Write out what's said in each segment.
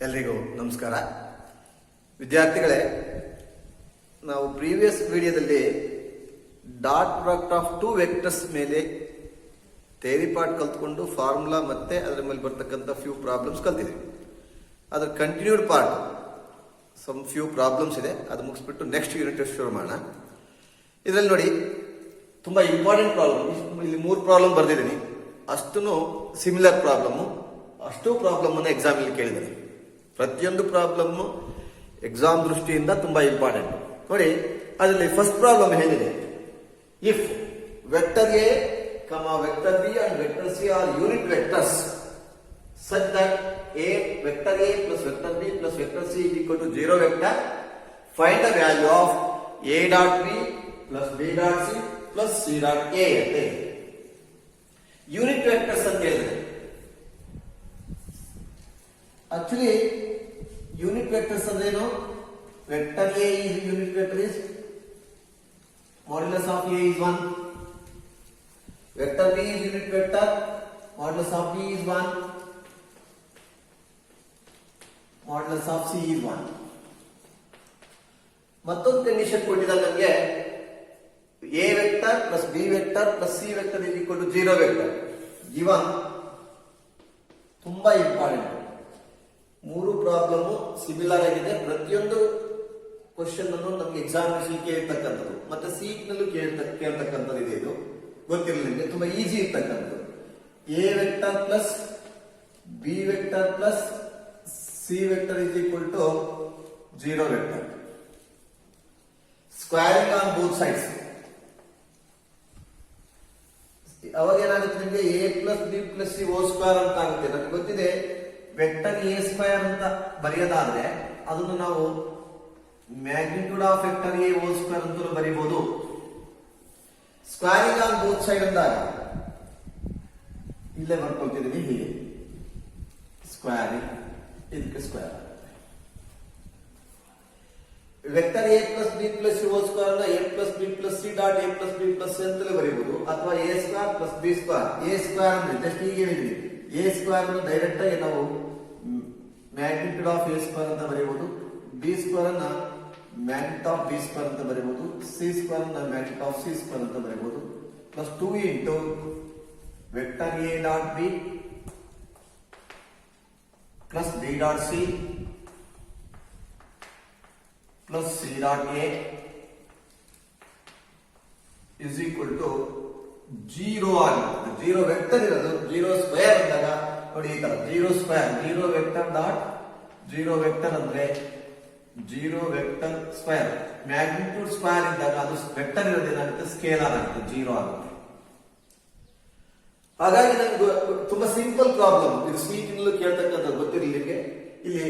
ಎಲ್ರಿಗೂ ನಮಸ್ಕಾರ. ವಿದ್ಯಾರ್ಥಿಗಳೇ, ನಾವು ಪ್ರೀವಿಯಸ್ ವಿಡಿಯೋದಲ್ಲಿ dot product of two vectors ಮೇಲೆ ಥಿಯರಿ ಪಾರ್ಟ್ ಕಲ್ತ್ಕೊಂಡು ಫಾರ್ಮುಲಾ ಮತ್ತೆ ಅದರ ಮೇಲೆ ಬರ್ತಕ್ಕಂಥ ಫ್ಯೂ ಪ್ರಾಬ್ಲಮ್ಸ್ ಕಲ್ತಿದ್ವಿ. ಅದರ ಕಂಟಿನ್ಯೂಡ್ ಪಾರ್ಟ್ ಫ್ಯೂ ಪ್ರಾಬ್ಲಮ್ಸ್ ಇದೆ, ಅದು ಮುಗಿಸ್ಬಿಟ್ಟು ನೆಕ್ಸ್ಟ್ ಯೂನಿಟ್ ಶುರು ಮಾಡೋಣ. ಇದರಲ್ಲಿ ನೋಡಿ, ತುಂಬಾ ಇಂಪಾರ್ಟೆಂಟ್ ಪ್ರಾಬ್ಲಮ್. ಇಲ್ಲಿ 3 ಪ್ರಾಬ್ಲಮ್ ಬರ್ದಿದ್ದೀನಿ. ಅಷ್ಟೂ ಸಿಮಿಲರ್ ಪ್ರಾಬ್ಲಮ್ಮು, ಅಷ್ಟು ಪ್ರಾಬ್ಲಮ್ ಅನ್ನು ಎಕ್ಸಾಮ್ ಅಲ್ಲಿ ಕೇಳಿದ್ದೀನಿ. ಪ್ರತಿಯೊಂದು ಪ್ರಾಬ್ಲಮ್ ಎಕ್ಸಾಮ್ ದೃಷ್ಟಿಯಿಂದ ತುಂಬಾ ಇಂಪಾರ್ಟೆಂಟ್. ನೋಡಿ, ಅದರಲ್ಲಿ ಫಸ್ಟ್ ಪ್ರಾಬ್ಲಮ್ ಏನಿದೆ, if vector A vector B and vector C are unit vectors such that vector a plus vector b plus vector c is equal to 0 vector, find the value of a dot b plus b dot c plus c dot a ante unit vectors ante ಹೇಳಿದ್ರೆ. Actually unit vectors ಅಂದ್ರೆ ಏನು? Vector a is unit vector is modulus of a is 1, vector b is unit vector, modulus of b is 1, modulus of c is 1. ಮತ್ತೊಂದು condition ಕೊಟ್ಟಿದ್ದ ನಮಗೆ, a vector plus b vector plus c vector is equal to 0 vector. Given ತುಂಬಾ important. 3 problem similar ಆಗಿದೆ. ಪ್ರತಿಯೊಂದು question ಅನ್ನು ನಮ್ಗೆ examination ಕೇಳ್ತಕ್ಕಂಥದ್ದು ಮತ್ತೆ seat ನಲ್ಲೂ ಕೇಳ್ತಕ್ಕಂಥದ್ದು ಇದೆ. ಇದು ಗೊತ್ತಿರಲಿಲ್ಲ ನಿಮಗೆ, ತುಂಬಾ ಈಸಿ ಇರ್ತಕ್ಕಂಥದ್ದು. a vector plus b vector plus c vector is equal to 0 vector. Squaring on both sides. ಅವಾಗ ಏನಾಗುತ್ತೆ ನಿಮಗೆ, a plus b plus c whole square ಅಂತ ಆಗುತ್ತೆ. ನಮ್ಗೆ ಗೊತ್ತಿದೆ ವೆಕ್ಟರ್ a ಸ್ಕ್ವೇರ್ ಅಂತ ಬರೆಯೋದಾದ್ರೆ ಅದನ್ನು ನಾವು magnitude of vector a whole square ಅಂತಲೂ ಬರೀಬಹುದು. ಸ್ಕ್ವೇರಿಂಗ್ ಆನ್ ಬೋತ್ ಸೈಡ್ ಅಂದಾಗ ಇಲ್ಲೇ ಬರ್ಕೊಳ್ತಿದ್ದೀನಿ ಹೀಗೆ, ಸ್ಕ್ವೇರಿಂಗ್ ಇದಕ್ಕೆ square. Vector a plus b plus c whole square ಅನ್ನ a plus b plus c dot a plus b plus c ಅಂತಲೇ ಬರೀಬಹುದು. ಅಥವಾ a square plus b square. a square ಅಂದ್ರೆ just ಹೀಗೆ ಹೇಳಿದ್ವಿ, a ಸ್ಕ್ವೇರ್ ಅನ್ನು direct ಆಗಿ ನಾವು magnitude of a square ಅಂತ ಬರೀಬಹುದು, b ಸ್ಕ್ವೇರ್ ಅನ್ನ ಮ್ಯಾಗ್ನಿಟ್ಯೂಡ್ ಆಫ್ b ಸ್ಕ್ವೇರ್ ಅಂತ ಬರೀಬಹುದು, c ಸ್ಕ್ವೇರ್ ಅನ್ನ ಮ್ಯಾಗ್ನಿಟ್ಯೂಡ್ ಆಫ್ c ಸ್ಕ್ವೇರ್ ಅಂತ ಬರೀಬಹುದು. Plus 2 into vector a dot b plus b dot c plus c dot a is equal to 0 ಆಗುತ್ತೆ. 0 vector ಇರೋದು 0 ಸ್ಕ್ವೇರ್ ಅಂದಾಗ ನೋಡಿ ಈ ತರ 0 ಸ್ಕ್ವೇರ್, 0 ವೆಕ್ಟರ್ ಡಾಟ್ 0 ವೆಕ್ಟರ್ ಅಂದ್ರೆ 0 ವೆಕ್ಟರ್ ಸ್ಕ್ವೇರ್. ಮ್ಯಾಗ್ನಿಟ್ಯೂಡ್ ಸ್ಕ್ವೇರ್ ಇದ್ದಾಗ ಅದು ವೆಕ್ಟರ್ ಇರೋದು ಏನಾಗುತ್ತೆ, ಸ್ಕೇಲಾರ್ ಆಗುತ್ತೆ, 0 ಆಗುತ್ತೆ. ಹಾಗಾಗಿ ನಮ್ಗೆ ತುಂಬಾ ಸಿಂಪಲ್ ಪ್ರಾಬ್ಲಮ್ ಇದು. ಸೀಟಿನಲ್ಲೂ ಕೇಳ್ತಕ್ಕಂಥ ಗೊತ್ತಿರಲಿಕ್ಕೆ, ಇಲ್ಲಿ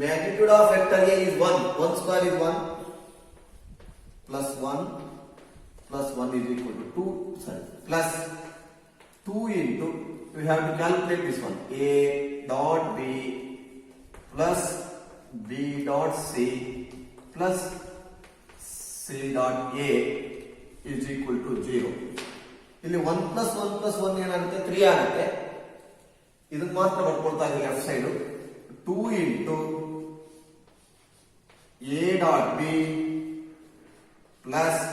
magnitude of vector A is 1, 1 square is 1 plus 1 plus 1 is equal to 2 plus 2 into we have to calculate this one, a dot b plus b dot c plus c dot a is equal to 0. ಇಲ್ಲಿ 1 plus 1 plus 1 ಏನಾಗುತ್ತೆ, 3 ಆಗುತ್ತೆ. ಇದನ್ನ ಮಾತ್ರ ಬರ್ಕೊಳ್ತಾ ಇದ್ದೀವಿ left side. 2 into a dot b plus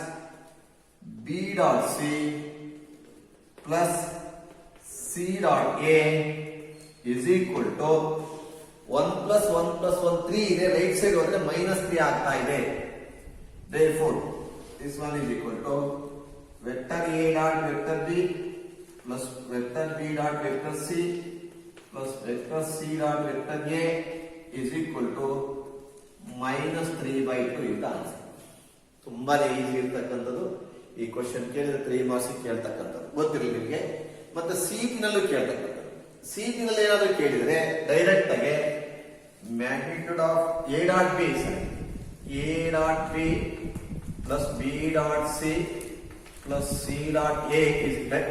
b dot c plus c dot a is equal to 1 plus 1 plus 1 3 ಇದೆ, right side ಹೋದ್ರೆ -3 ಆಗ್ತಾ ಇದೆ. therefore this one is equal to vector a dot vector b plus vector b dot vector c plus vector c dot vector a is equal to -3/2 ಅಂತ answer. ತುಂಬಾನೇ easy ಇರ್ತಕ್ಕಂಥದ್ದು. ಈ question ಕೇಳಿದ್ರೆ 3 marks ಕೇಳ್ತಕ್ಕಂಥದ್ದು ಗೊತ್ತಿರಲಿ ನಿಮಗೆ. ಮತ್ತೆ ಸೀಟಿನಲ್ಲೂ ಕೇಳ್ತಕ್ಕಂಥದ್ದು. ಸೀಟಿನಲ್ಲಿ ಏನಾದರೂ ಕೇಳಿದ್ರೆ ಡೈರೆಕ್ಟ್ ಆಗಿ magnitude of a dot b a dot b plus b dot c plus C dot A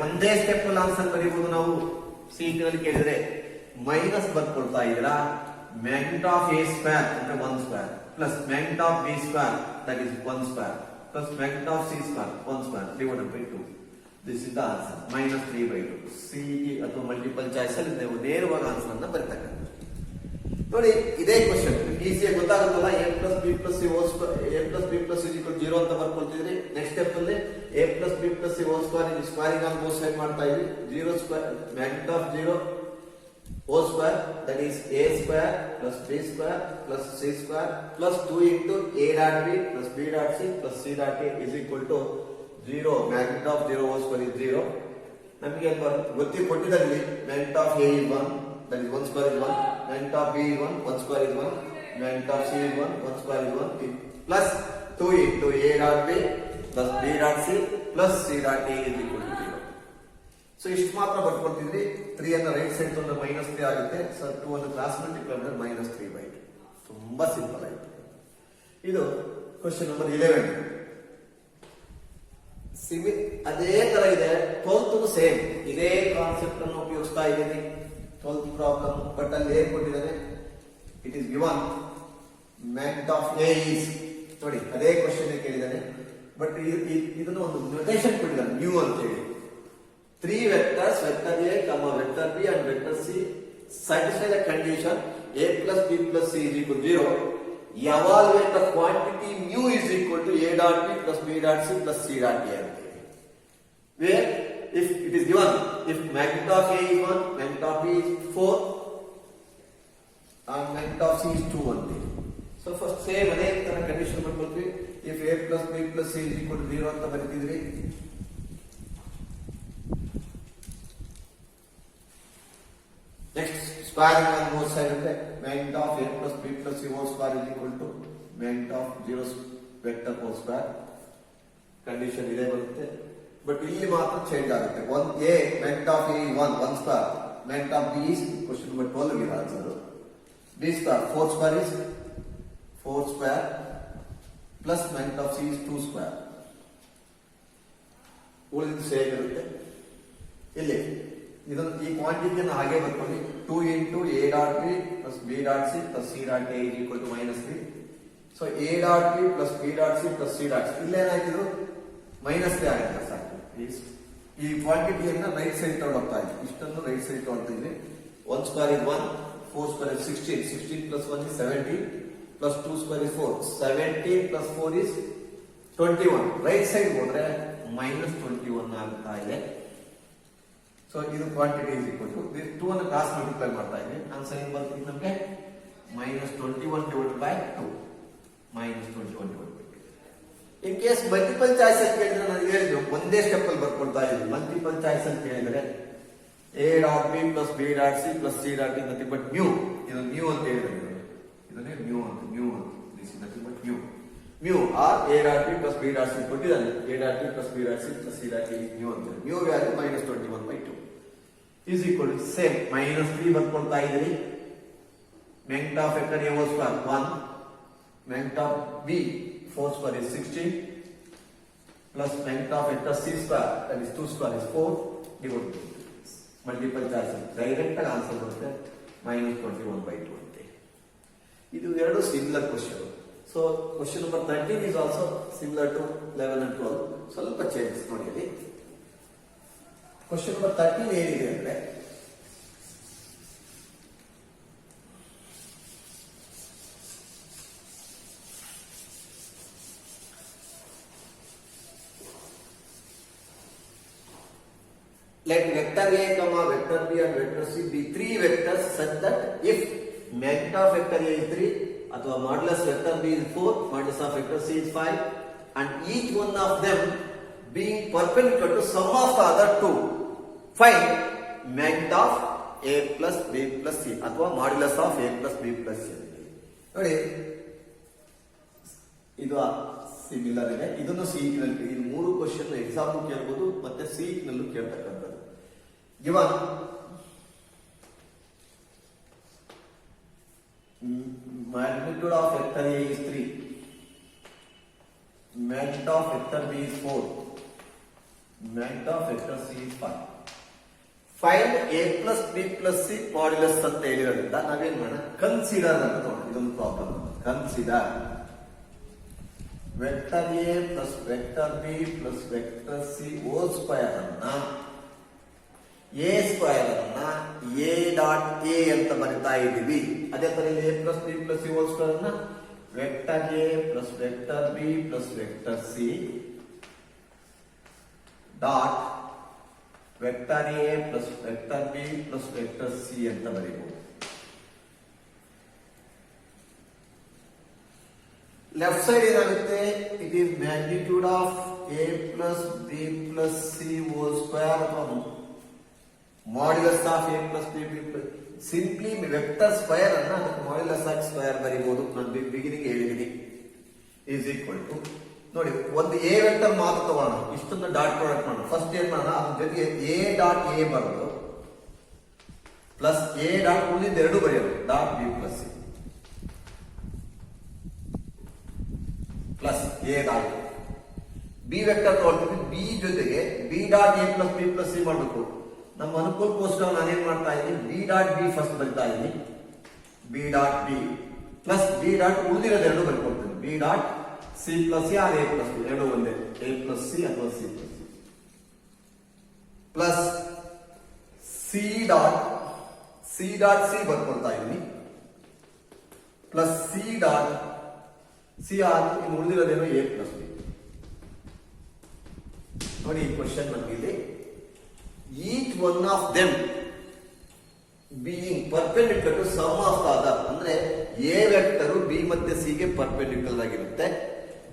ಒಂದೇ ಸ್ಟೆಪ್ ಅಲ್ಲಿ ಆನ್ಸರ್ ಬರೀಬಹುದು ನಾವು. ಸೀಟಿನಲ್ಲಿ ಕೇಳಿದ್ರೆ ಮೈನಸ್ ಬರ್ಕೊಳ್ತಾ ಇದ್ದೀರಾ. ಮ್ಯಾಗ್ನಿಟ್ಯೂಡ್ ಆಫ್ ಎ ಸ್ಕ್ವೇರ್ ಅಂದ್ರೆ 1 square plus magnitude of B square that is 1 square plus magnitude of C square 1 square divided by 2. This is the answer, -3/2. C ಅಥವಾ multiple choice ಅಲ್ಲಿ ನೀವು ನೇರವಾಗಿ answer ಅನ್ನ ಬರೀತಕ್ಕಂಥ. ನೋಡಿ ಇದೇ ಕ್ವಶನ್ ಈಸಿಯಾಗಿ ಗೊತ್ತಾಗುತ್ತಲ್ಲ. A plus B plus C whole square, A plus B plus C equal 0 ಅಂತ ಬರ್ಕೊಳ್ತಿದ್ರಿ. ನೆಕ್ಸ್ಟ್ ಸ್ಟೆಪ್ ಅಲ್ಲಿ A plus B plus C whole square ಇದು ಸ್ಕ್ವೇರಿಂಗ್ ಆನ್ ಬೋತ್ ಸೈಡ್ ಮಾಡ್ತಾ ಇದ್ವಿ. 0 square magnitude of 0 whole square, that is a square plus b square plus c square plus 2 into a dot b plus b dot c plus c dot a is equal to 0. Magnitude of 0 whole square is 0. ನಮಗೆ ಗೊತ್ತಿ ಕೊಟ್ಟಿದ್ದಲ್ಲಿ magnitude of a is 1, that is 1 square is 1, magnitude of b is 1, 1 square is 1, magnitude of c is 1, 1 square is 1, plus 2 into a dot b plus b dot c plus c dot a is equal to 0. So ಇಷ್ಟು ಮಾತ್ರ ಬರ್ಕೊಳ್ತಿದ್ರಿ. 3 ಅನ್ನ right side ತಂದ್ರೆ -3 ಆಗುತ್ತೆ. So 2 ಅನ್ನು cross multiply ಮಾಡಿದ್ರೆ -3/2. ತುಂಬಾ simple ಆಯ್ತು. ಇದು ಕ್ವಶನ್ ನಂಬರ್ 11. ಅದೇ ತರ ಇದೆ. 12th ಸೇಮ್ ಇದೇ ಕಾನ್ಸೆಪ್ಟ್ ಅನ್ನು ಉಪಯೋಗಿಸ್ತಾ ಇದ್ದೀನಿ. 12th ಪ್ರಾಬ್ಲಮ್ ಬಟ್ ಅಲ್ಲಿ ಏನ್ ಕೊಟ್ಟಿದ್ದಾನೆ, it is given magnitude of A is, ನೋಡಿ ಅದೇ ಕ್ವಶನ್ ಕೇಳಿದ್ದಾನೆ. ಬಟ್ ಇದನ್ನು ಒಂದು ನೊಟೇಷನ್ ಕೊಟ್ಟಿದ್ದಾನೆ ನ್ಯೂ ಅಂತ ಹೇಳಿ. 3 vectors, vector A, vector B and vector C satisfy the condition A plus B plus C is equal to 0. Evaluate the quantity mu is equal to A dot B plus B dot C plus C dot A. Where if it is given, if magnitude of A is 1, magnitude of B is 4 and magnitude of C is 2 only. So first same ಅದೇ ತರ condition ಬರ್ಕೊಳ್ತೀವಿ. If A plus B plus C is equal to 0 ಅಂತ ಬರೀತಿದ್ರಿ. Next, squaring on both sides of the magnitude of a plus b plus c whole square is equal to magnitude of 0 vector whole square. Condition ಇದೆ ಬರುತ್ತೆ. But ಇಲ್ಲಿ ಮಾತ್ರ change ಆಗುತ್ತೆ. 1a magnitude of a is 1 square, magnitude of b is question number 12 ಗೆ answer. b square 4 square is 4 square plus magnitude of c is 2 square. ಉಳಿದಿದ್ದು same ಇರುತ್ತೆ. ಇಲ್ಲಿ ಇದನ್ನು ಈ ಕ್ವಾಂಟಿಟಿಯನ್ನು ಹಾಗೆ ಬರ್ಕೊಳ್ಳಿ. 2 into a dot b plus b dot c plus c dot a is equal to -3. So a dot b plus b dot c plus c dot c ಇಲ್ಲೇನಾಯ್ತು, -3 ಆಗಿದೆ. ಸಾಕು. ಈ ಕ್ವಾಂಟಿಟಿಯನ್ನು ರೈಟ್ ಸೈಡ್ ತಗೊಂಡು ಹೋಗ್ತಾ ಇದ್ವಿ. ಇಷ್ಟನ್ನು right side ತಗೊಳ್ತಿದ್ವಿ. 1 square is 1, 4 square is 16, 16 plus 1 is 17 plus 2 square is 4, 17 plus 4 is 21. Right side ಹೋದ್ರೆ -21 ಆಗ್ತಾ ಇದೆ. ಸೊ ಇದು ಕ್ವಾಂಟಿಟಿ ಇಸ್ ಈಕ್ವಲ್ ಟು 2 ಅನ್ನು ಕ್ರಾಸ್ ಮಲ್ಟಿಪ್ಲೈ ಮಾಡ್ತಾ ಇದ್ವಿ. ಆನ್ಸರ್ ಏನು ಬರ್ತಿದೆ ನಮಗೆ -21 divided by 2. -21 divided by 2. In case multiple choice ಅಂತ ಕೇಳಿದ್ರೆ ನಾನು ಹೇಳಿದ್ರು ಒಂದೇ ಸ್ಟೆಪ್ ಅಲ್ಲಿ ಬರ್ಕೊಳ್ತಾ ಇದ್ದೀನಿ. ಮಲ್ಟಿಪಲ್ ಚಾಯ್ಸ್ ಅಂತ ಹೇಳಿದ್ರೆ a dot b plus b dot c plus c dot a nothing but mu. ಇದು mu ಅಂತ ಹೇಳಿದ್ರೆ ಇದನ್ನೇ mu ಅಂತ this is nothing but mu or a dot b plus b dot c ಕೊಟ್ಟಿದ್ದಾನೆ. a dot b plus b dot c plus c dot a is mu ಅಂತ. mu value -21/2 is equal to same -3 ಬರ್ಕೊಳ್ತಾ ಇದ್ದೀರಿ. magnitude of vector a whole square 1, magnitude of b 4 square is 16 plus magnitude of vector c square that is 2 square is 4 divided by 2. Multiple choice direct ಆಗಿ answer ಬರುತ್ತೆ -21/2 ಅಂತ. ಇದು ಎರಡು similar question. So question number 13 is also similar to 11 and 12. ಸ್ವಲ್ಪ changes ನೋಡಿ. Question number 13 ಏನಿದೆ ಅಂದ್ರೆ let vector a comma vector b and vector c be 3 vectors such that if magnitude of vector a is 3 ಅಥವಾ modulus vector b is 4, modulus of vector c is 5 and each one of them being perpendicular to sum of the other two, find magnitude of a plus b plus c ಅಥವಾ modulus of a plus b plus c. ನೋಡಿ ಇದು similar ಇದೆ. ಇದನ್ನು CET ನಲ್ಲಿ ಈ 3 question exam ಕೇಳಬಹುದು ಮತ್ತೆ CET ನಲ್ಲೂ ಕೇಳತಕ್ಕಂಥದ್ದು. Given magnitude of vector a is 3, magnitude of vector b is 4, magnitude of vector c is 5. Find a plus b plus c modulus ಅಂತ ಹೇಳಿರೋದ್ರಿಂದ ನಾವೇನ್ ಮಾಡೋಣ, ಕನ್ಸಿಡರ್ ಅಂತ ನೋಡಿ. ಇದೊಂದು problem. Consider vector a plus vector b plus vector c whole square ಅನ್ನ A square ಅನ್ನ A dot A ಅಂತ ಬರಿತಾ ಇದ್ದೀವಿ. ಅದೇ ತರ ಇಲ್ಲಿ A plus B plus C whole square ಅನ್ನ vector A plus vector B plus vector C dot vector A plus vector B plus vector C ಅಂತ ಬರೀಬಹುದು. ಲೆಫ್ಟ್ ಸೈಡ್ ಏನಾಗುತ್ತೆ, it is magnitude of A plus B plus C whole square ಅಥವಾ modulus of A plus B B plus simply vector square ಅನ್ನ ಅದಕ್ಕೆ modulus of square ಬರೀಬಹುದು. ನಾನು beginning ಹೇಳಿದ್ದೀನಿ. Is equal to ನೋಡಿ, ಒಂದು ಎ ವೆಕ್ಟರ್ ಮಾತ್ರ ತಗೋಣ, ಇಷ್ಟೊಂದು ಡಾಟ್ ಪ್ರಾಡಕ್ಟ್ ಮಾಡೋಣ. ಫಸ್ಟ್ ಏನ್ ಮಾಡೋಣ, ಅದ್ರ ಜೊತೆಗೆ ಎ ಡಾಟ್ ಎ ಬರೋದು ಪ್ಲಸ್ ಎ ಡಾಟ್ ಉಳಿದ ಎರಡು ಬರೆಯೋದು dot B plus C plus A dot B vector ತಗೊಳ್ತೀವಿ. ಬಿ ಜೊತೆಗೆ B dot A plus B plus C ಮಾಡಬೇಕು. ನಮ್ಮ ಅನುಕೂಲಕ್ಕೋಸ್ಕರ ನಾನೇನ್ ಮಾಡ್ತಾ ಇದ್ದೀನಿ, ಬಿ ಡಾಟ್ ಬಿ ಫಸ್ಟ್ ಬರಿತಾ ಇದ್ದೀನಿ. B dot B plus B dot ಉಳಿದಿರೋದು ಎರಡು ಬರ್ಕೊಡ್ತೀನಿ. B dot C plus C or A plus B ಎರಡು ಒಂದೇ, ಎ ಪ್ಲಸ್ ಸಿ ಅಥವಾ C plus C plus C dot C ಬರ್ಕೊಳ್ತಾ ಇದ್ದೀನಿ plus C dot C or ಇನ್ನು ಉಳಿದಿರೋದೇನು ಎ ಪ್ಲಸ್ ಬಿ. ನೋಡಿ ಈ ಕ್ವಶನ್ ನಮಗಿದೆ. Each one of them being perpendicular to sum of the other, ಅಂದ್ರೆ ಎ ವೆಕ್ಟರ್ ಬಿ ಮತ್ತೆ ಸಿ ಗೆ ಪರ್ಪೆಂಡಿಕ್ಯುಲರ್ ಆಗಿರುತ್ತೆ.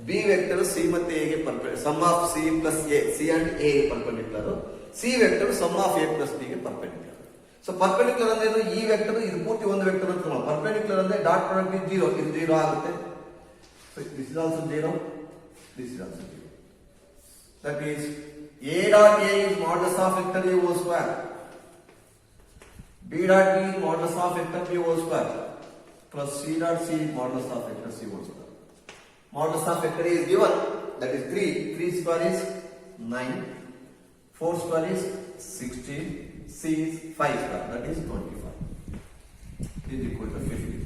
ಬಿ ವೆಕ್ಟರ್ ಸಿ ಮತ್ತೆ ಎ ಗೆ sum of C plus A, C and A perpendicular. C vector sum of A plus B ಗೆ perpendicular. So perpendicular ಅಂದ್ರೆ ಈ vector ಇದು ಪೂರ್ತಿ ಒಂದು ವೆಕ್ಟರ್ ಅಂತ ನಾವು ಪರ್ಪೆಂಡಿಕ್ಯುಲರ್ ಅಂದ್ರೆ ಡಾಟ್ ಪ್ರಾಡಕ್ಟ್ ಜೀರೋ, ಇದು ಜೀರೋ ಆಗುತ್ತೆ. So this is also 0, this is also 0. That is A dot A is modulus of vector A whole square. B dot B is modulus of vector B whole square. Plus C dot C is modulus of vector C whole square. Modulus of vector A is given, that is 3. 3 square is 9. 4 square is 16. C is 5 square, that is 25. Is equal to 50.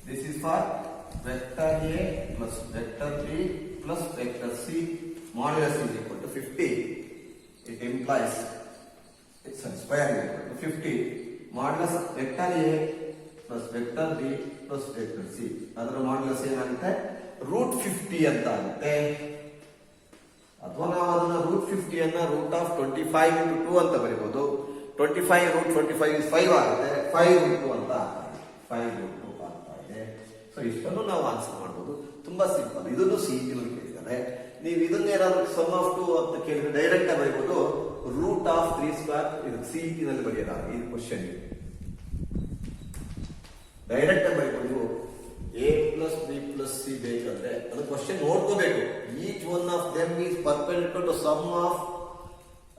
This is for vector A plus vector B plus vector C modulus is equal to 50. It implies it's a square is equal to 50. Modulus vector A plus vector B plus vector C. ಅದರ modulus ಏನಾಗುತ್ತೆ, root 50 ಅಂತ ಆಗುತ್ತೆ. ಅಥವಾ ನಾವು ಅದನ್ನ root 50 ಅನ್ನ root of 25 into 2 ಅಂತ ಬರೀಬಹುದು. 25 root 25 is 5 ಆಗುತ್ತೆ. 5 ರೂಟ್ 2 ಅಂತ ಆಗ್ತದೆ. 5 ರೂಟ್ 2 ಆಗ್ತಾ ಇದೆ. ಸೊ ಇಷ್ಟನ್ನು ನಾವು ಆನ್ಸರ್ ಮಾಡಬಹುದು. ತುಂಬಾ ಸಿಂಪಲ್. ಇದನ್ನು ಸಿಇಟಿ ನಲ್ಲಿ ಕೇಳಿದ್ದಾರೆ. ನೀವು ಇದನ್ನ ಏನಾದ್ರು ಸಮ್ ಆಫ್ 2 ಅಂತ ಕೇಳಿದ್ರೆ ಡೈರೆಕ್ಟ್ ಆಗಿ ಬರೀಬಹುದು ರೂಟ್ ಆಫ್ 3 ಸ್ಕ್ವೇರ್. ಇದು ಸಿಇಟಿ ನಲ್ಲಿ ಬರೆಯಲಾಗ ಈ ಕ್ವಶನ್ ಡೈರೆಕ್ಟ್ ಆಗಿ ಬರೀಬಹುದು. A plus B plus C ಬೇಕಂದ್ರೆ ಅದು ಕ್ವಶನ್ ನೋಡ್ಕೋಬೇಕು. Each one of them is perpendicular to sum of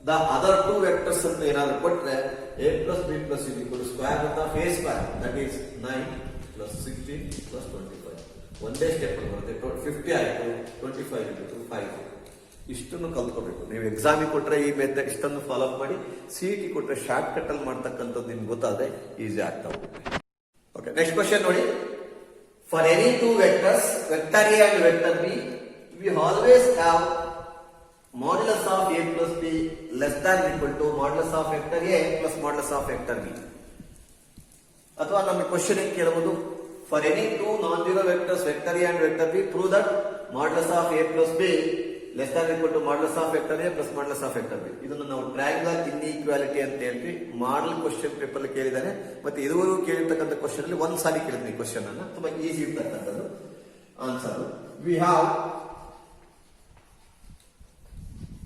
the other 2 vectors ಅಂತ ಏನಾದ್ರು ಕೊಟ್ರೆ A plus B plus C equal to square root of A square, that is 9 plus 16 plus 25. ಒಂದೇ step ಅಲ್ಲಿ ಬರುತ್ತೆ. 50 ಆಯ್ತು, 25 ಆಯ್ತು, 5. ಇಷ್ಟನ್ನು ಕಲ್ತ್ಕೋಬೇಕು. ನೀವು ಎಕ್ಸಾಮಿಗೆ ಕೊಟ್ರೆ ಈ ಮೆಥಡ್ ಇಷ್ಟನ್ನು ಫಾಲೋ ಅಪ್ ಮಾಡಿ. ಸಿಇಟಿ ಕೊಟ್ರೆ ಶಾರ್ಟ್ ಕಟ್ ಅಲ್ಲಿ ಮಾಡ್ತಕ್ಕಂಥದ್ದು ನಿಮ್ಗೆ ಗೊತ್ತಾದ್ರೆ ಈಸಿ ಆಗ್ತಾ ಹೋಗುತ್ತೆ. ಓಕೆ, ನೆಕ್ಸ್ಟ್ ಕ್ವಶನ್ ನೋಡಿ. For any 2 vectors vector A and vector B we always have modulus of A plus B less than equal to modulus of vector A plus modulus of vector B. ಅಥವಾ ನಮ್ಮ question ಕೇಳಬಹುದು, for any 2 nonzero vectors vector A and vector B prove that modulus of A plus B less than equal to modulus of vector A plus modulus of vector B. ಇದನ್ನು ನಾವು triangular inequality ಅಂತ ಹೇಳ್ತೀವಿ. Model question paper ಕೇಳಿದಾನೆ. ಮತ್ತೆ ಇದುವರೆಗೂ ಕೇಳಿರ್ತಕ್ಕಂಥ question ಅಲ್ಲಿ ಒಂದ್ ಸಾರಿ ಕೇಳಿದ್ನಿ question ಅನ್ನ. ತುಂಬಾ ಈಸಿ ಇರ್ತಕ್ಕಂಥದ್ದು answer. We have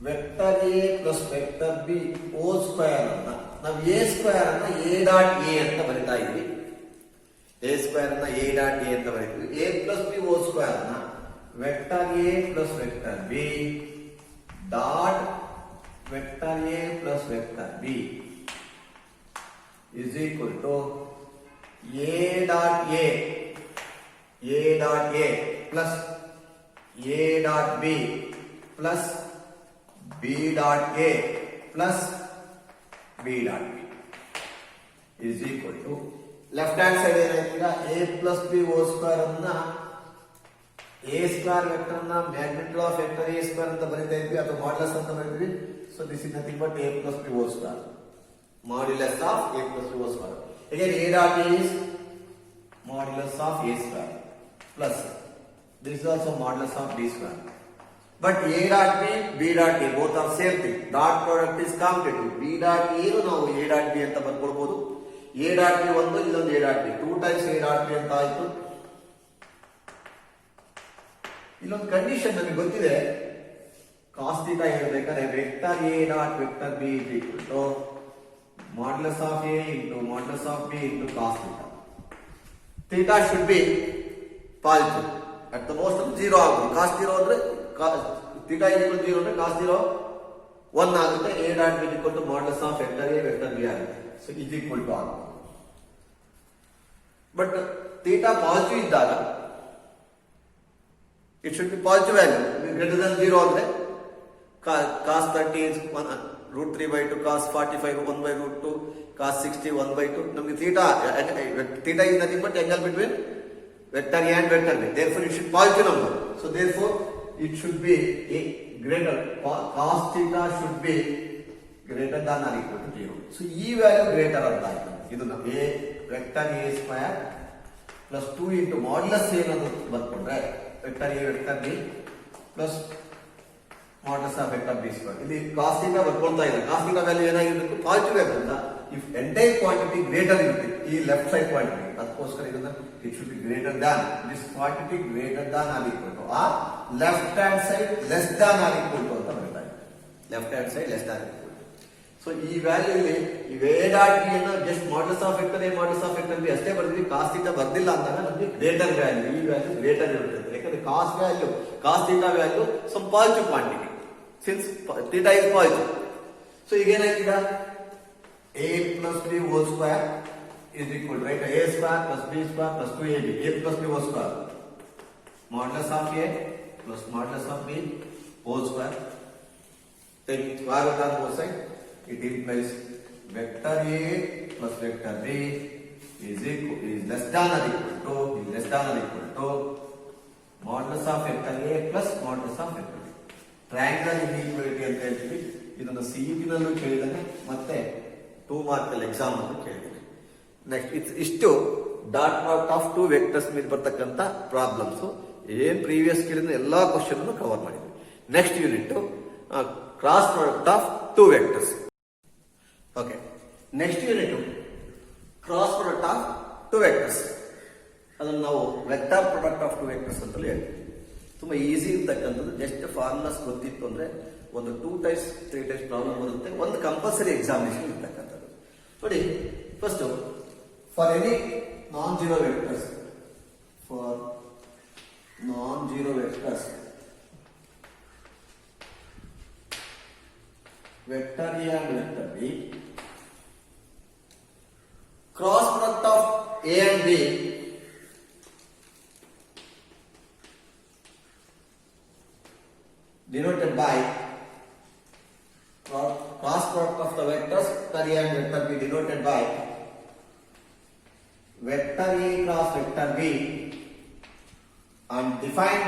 vector A plus vector B whole square ಅನ್ನ ನಾವು ಎ ಸ್ಕ್ವೇರ್ ಅನ್ನ ಎ ಡಾಟ್ ಎ ಅಂತ ಬರಿತಾ ಇದ್ವಿ. ಎ ಸ್ಕ್ವೇರ್ ಅನ್ನ ಎ ಡಾಟ್ ಎ ಅಂತ ಬರೀತೀವಿ. A plus B whole square ಅನ್ನ vector A plus vector B dot vector A plus vector B is equal to A dot A plus A dot B plus B dot A plus B dot B is equal to left hand side ಏನಾಯ್ತೀರಾ, A plus B whole square ಅನ್ನ A square vector ನ magnitude of vector A square ಅಂತ ಬರೀತಾ ಇದ್ವಿ, ಅಥವಾ modulus ಅಂತ ಬರೀತೀವಿ. So this is nothing but A plus B whole square Modulus of a plus b whole square. Again, a dot is modulus of a square plus this is also modulus of b square. But a dot b dot a both are same thing. Dot product is commutative. b dot a ನಾವು a dot b ಅಂತ ಬರ್ಕೊಳ್ಬಹುದು. a dot b ಒಂದು ಇದೊಂದು a dot b 2 times a dot b ಅಂತ ಆಯ್ತು. ಇಲ್ಲೊಂದು condition ನಮಗೆ ಗೊತ್ತಿದೆ. cos theta ಹೇಳಬೇಕಾದ್ರೆ vector a dot vector b is equal to modulus of a into modulus of b into cos theta. Theta should be positive. At the most zero ಆಗುತ್ತೆ. cos 0 ಅಂದ್ರೆ theta equal 0 ಅಂದ್ರೆ cos 0 1 ಆಗುತ್ತೆ. a dot b equal to modulus of vector a vector b ಆಗುತ್ತೆ. So is equal to ಆಗುತ್ತೆ. But theta positive ಇದ್ದಾಗ it should be positive value greater than 0 ಅಂದ್ರೆ cos 30 is 1 root 3 by 2 cos 45 1 by root 2 cos 60 1 by 2 ನಮಗೆ theta is nothing but angle between vector a and vector b. Therefore it should positive number. So therefore it should be a greater cos theta should be greater than or equal to 0. So ಈ value greater ಅಂತ ಆಯ್ತು. ಇದು ನಾವು a vector a square plus 2 into modulus a ಅನ್ನೋದು ಬರ್ಕೊಂಡ್ರೆ vector a vector b plus modulus of vector b square. ಇಲ್ಲಿ cos theta ಬರ್ಕೊಳ್ತಾ ಇದೆ. cos theta value ಏನಾಗಿರಬೇಕು positive ಆಗಿರೋದ್ರಿಂದ if entire quantity greater ಇರುತ್ತೆ ಈ ಲೆಫ್ಟ್ ಸೈಡ್ ಕ್ವಾಂಟಿಟಿ ಅದಕ್ಕೋಸ್ಕರ ಇದನ್ನ it should be greater than this quantity greater than or equal to or left hand side less than or equal to ಅಂತ ಬರ್ತಾ ಇದೆ. left hand side less than or equal to. So ಈ value ಇಲ್ಲಿ ಈ a dot b ಅನ್ನು just modulus of vector a modulus of vector b ಅಷ್ಟೇ ಬರ್ತೀವಿ. cos theta ಬರ್ದಿಲ್ಲ ಅಂದಾಗ ನಮಗೆ ಗ್ರೇಟರ್ ವ್ಯಾಲ್ಯೂ ಈ ವ್ಯಾಲ್ಯೂ ಗ್ರೇಟರ್ ಇರುತ್ತೆ. ಯಾಕಂದ್ರೆ cos theta value some positive quantity since theta is positive. So ಈಗ ಏನಾಯ್ತೀಗ a plus b whole square is equal to right a square plus b square plus 2ab a plus b whole square modulus of a plus modulus of b whole square. Take square root on both sides. It implies vector a plus vector b is less than or equal to modulus of vector a plus modulus of vector b. Triangle inequality ಅಂತ ಹೇಳ್ತೀವಿ. ಇದನ್ನು CET ನಲ್ಲೂ ಕೇಳಿದಾನೆ ಮತ್ತೆ 2 mark ಅಲ್ಲಿ exam ಅನ್ನು ಕೇಳಿದಾನೆ. Next ಇಷ್ಟು dot product of 2 vectors ಮೇಲೆ ಬರ್ತಕ್ಕಂಥ ಪ್ರಾಬ್ಲಮ್ಸ್ ಏನ್ ಪ್ರೀವಿಯಸ್ ಕೇಳಿದ ಎಲ್ಲಾ ಕ್ವಶನ್ ಕವರ್ ಮಾಡಿದ್ವಿ. Next unit cross product of 2 vectors. Okay, next unit cross product of 2 vectors. ಅದನ್ನು ನಾವು ವೆಕ್ಟರ್ ಪ್ರಾಡಕ್ಟ್ ಆಫ್ 2 ವೆಕ್ಟರ್ಸ್ ಅಂತಲೂ ಹೇಳ್ತೀವಿ. ತುಂಬಾ ಈಸಿ ಇರ್ತಕ್ಕಂಥದ್ದು. ಜಸ್ಟ್ ಫಾರ್ಮುಲಾಸ್ ಗೊತ್ತಿತ್ತು ಅಂದ್ರೆ ಒಂದು 2 ಟೈಪ್ಸ್ 3 ಟೈಪ್ಸ್ ಪ್ರಾಬ್ಲಮ್ ಬರುತ್ತೆ. ಒಂದು ಕಂಪಲ್ಸರಿ ಎಕ್ಸಾಮಿನೇಷನ್ ಇರ್ತಕ್ಕಂಥದ್ದು. ನೋಡಿ, first for any non zero vectors vector A and vector B cross product of A and B denoted by cross product of the vectors vector a and vector b denoted by vector a cross vector b and defined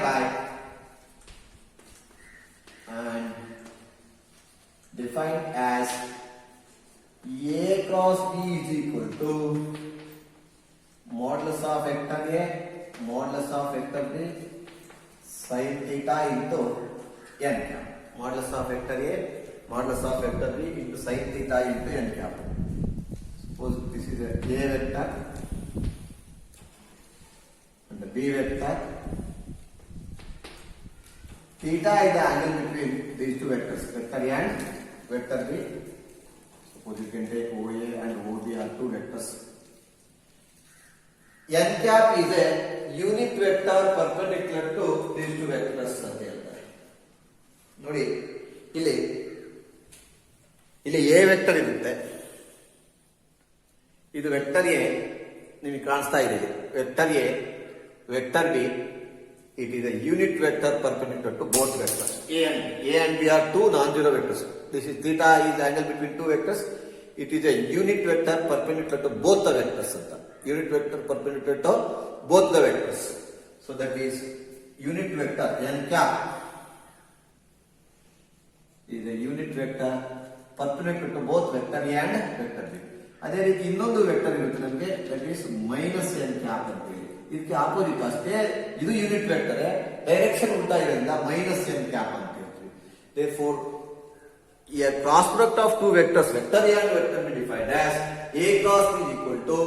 as a cross b is equal to modulus of vector a modulus of vector b sin theta into n cap. Modulus of vector a modulus of vector b into sin theta into n cap. Suppose this is a vector and the b vector. Theta is the angle between these two vectors, vector a and vector b. Suppose you can take OA and OB are 2 vectors. N cap is a unit vector perpendicular to these two vectors. ನೋಡಿ, ಇಲ್ಲಿ A vector ಇರುತ್ತೆ. ಇದು vector A ನಿಮಗೆ ಕಾಣಿಸ್ತಾ ಇದೆ. Vector A vector B it is a unit vector perpendicular to both vectors a and b are 2 non-zero vectors. This is theta is angle between 2 vectors. It is a unit vector perpendicular to both the vectors anta. Unit vector perpendicular to both the vectors. So that is unit vector n cap is a unit vector perpendicular to both vector A and vector B. ಅದೇ ರೀತಿ ಇನ್ನೊಂದು vector ಇರುತ್ತೆ ನಮಗೆ, that is minus N cap ಅಂತೇಳಿ. ಇದಕ್ಕೆ opposite ಅಷ್ಟೇ, ಇದು unit vector, direction ಉಲ್ಟಾ ಇರೋದ್ರಿಂದ ಮೈನಸ್ ಎನ್ ಕ್ಯಾಪ್ ಅಂತ ಹೇಳ್ತೀವಿ. Therefore, a cross product of two vectors, vector A and vector B, defined as A cross B is equal to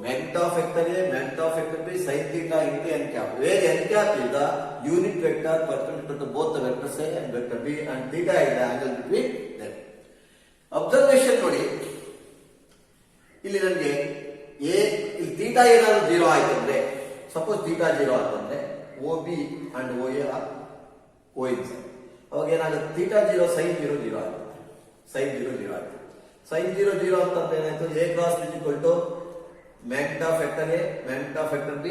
magnitude of vector A, magnitude of vector B, sin theta into n cap, where n cap is the unit vector perpendicular to both the vectors A and vector B, and theta is the angle between them. Observation ನೋಡಿ, ಇಲ್ಲಿ ನನಗೆ A ಇಲ್ಲಿ theta ಏನಾದ್ರು 0 ಆಯ್ತು ಅಂದ್ರೆ, suppose theta 0 ಅಂತಂದ್ರೆ OB and OA are coincide. ಅವಾಗ ಏನಾಗುತ್ತೆ, theta 0 sin 0 0 ಆಗುತ್ತೆ, sin 0 0 ಆಗುತ್ತೆ. sin 0 0 ಅಂತಂದ್ರೆ ಏನಾಯ್ತು, A cross B is equal to magnitude of vector A, magnitude of vector B,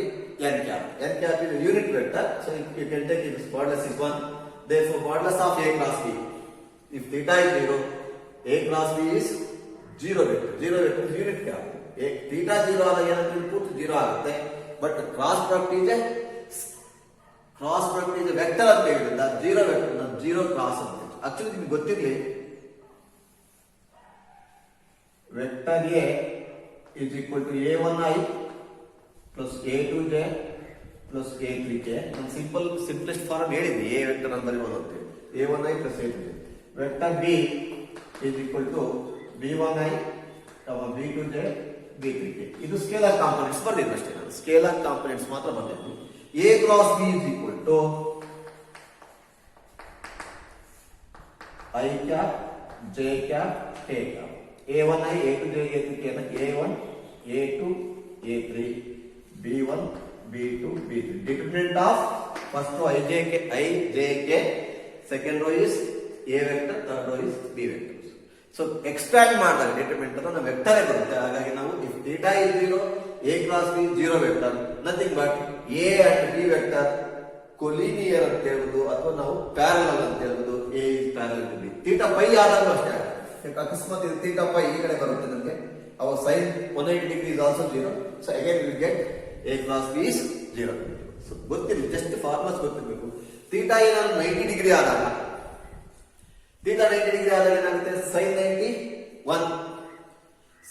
n cap. N cap is a unit vector, so you can take its modulus is 1. Therefore, modulus of A cross B, if theta is 0, A cross B is 0 vector. 0 vector is unit cap. Theta 0 ಆದಾಗ ಏನಂತ input 0 ಆಗುತ್ತೆ, but cross product is a vector ಅಂತ ಹೇಳಿದ್ರಿಂದ 0 vector 0 cross ಅಂತ. Actually ನಿಮ್ಗೆ ಗೊತ್ತಿರಲಿ, vector A is equal to A1i plus A2j plus A3j. ನಾನು simplest form ಹೇಳಿದ್ವಿ, A ವೆಕ್ಟರ್ ಅಂತ ಬರೀಬಹುದು ಅಂತ. A1i plus A2j. Vector B is equal to B1i, B2j, B3j. ಇದು ಸ್ಕೇಲಾರ್ ಕಾಂಪೊನೆಂಟ್ಸ್ ಬರ್ದಿದ್ದು ಅಷ್ಟೇ, ನಾನು ಸ್ಕೇಲಾರ್ ಕಾಂಪೊನೆಂಟ್ಸ್ ಮಾತ್ರ ಬರ್ದಿದ್ದು. A cross B is equal to I cap, J cap, K cap. A1i, A2j, A3k na A1, A2, A3, B1, B2, B3. Determinant of first row IJK, second row is A vector, third row is B vector. So extract ಮಾಡಿದಾಗ determinant ಅನ್ನು vector ಬರುತ್ತೆ. ಹಾಗಾಗಿ ನಾವು if theta is 0, A cross B is 0 vector, nothing but A and B vector collinear ಅಂತ ಹೇಳ್ಬೋದು, ಅಥವಾ ನಾವು parallel ಅಂತ ಹೇಳ್ಬೋದು. A is parallel to B. Theta pi ಆದಾಗಲೂ ಅಷ್ಟೇ, ಅಕಸ್ಮಾತ್ ಇದು ಥೀಟಾ ಪೈ ಈ ಕಡೆ ಬರುತ್ತೆ ನಮಗೆ, ಅವಾಗ sin 180 degree is also 0. So again we get A cross B is 0. So ಗೊತ್ತಿರಲಿ, ಜಸ್ಟ್ ಫಾರ್ಮಸ್ ಗೊತ್ತಿರಬೇಕು. ಥೀಟಾ ಏನಾದ್ರು 90 ಡಿಗ್ರಿ ಆದಾಗ, ಥೀಟಾ 90 ಡಿಗ್ರಿ ಆದಾಗ ಏನಾಗುತ್ತೆ, sin 91.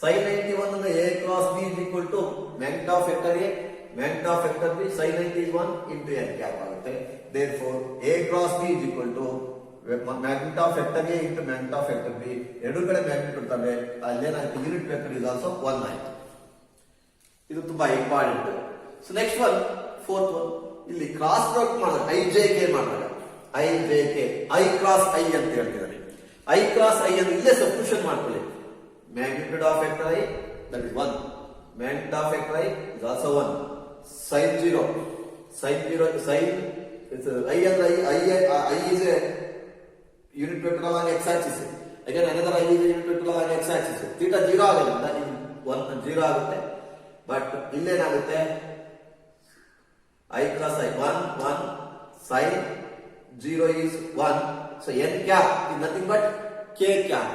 sin 91 ಅಂದ್ರೆ A cross B is equal to magnitude of vector A, magnitude of vector B, sin 90 is 1 into n cap ಆಗುತ್ತೆ. Therefore A cross B is equal to magnitude of vector A into magnitude of vector B. ಎರಡು ಕಡೆ magnitude ಇರ್ತವೆ, ಅಲ್ಲೇನಾಯ್ತು unit vector is also 1 ಆಯ್ತು. ಇದು ತುಂಬಾ important. So next one, fourth one, ಇಲ್ಲಿ cross product ಮಾಡಿದಾಗ IJK ಮಾಡಿದಾಗ IJK, I cross I ಅಂತ ಹೇಳ್ತಿದ್ದಾರೆ. I cross I ಅಂತ ಇಲ್ಲೇ ಸಬ್ಸ್ಟಿಟ್ಯೂಷನ್ ಮಾಡ್ಕೊಳ್ಳಿ. magnitude of vector I, that is 1. magnitude of vector I is also 1. sin 0, sin it's I and I is a unit vector along x axis. Again another I is a unit vector along x axis. theta 0 ಆಗೋದ್ರಿಂದ ಇದು 1 0 ಆಗುತ್ತೆ, but ಇಲ್ಲೇನಾಗುತ್ತೆ, I cross I 1 1, sin 0 is 1. So n cap is nothing but k cap.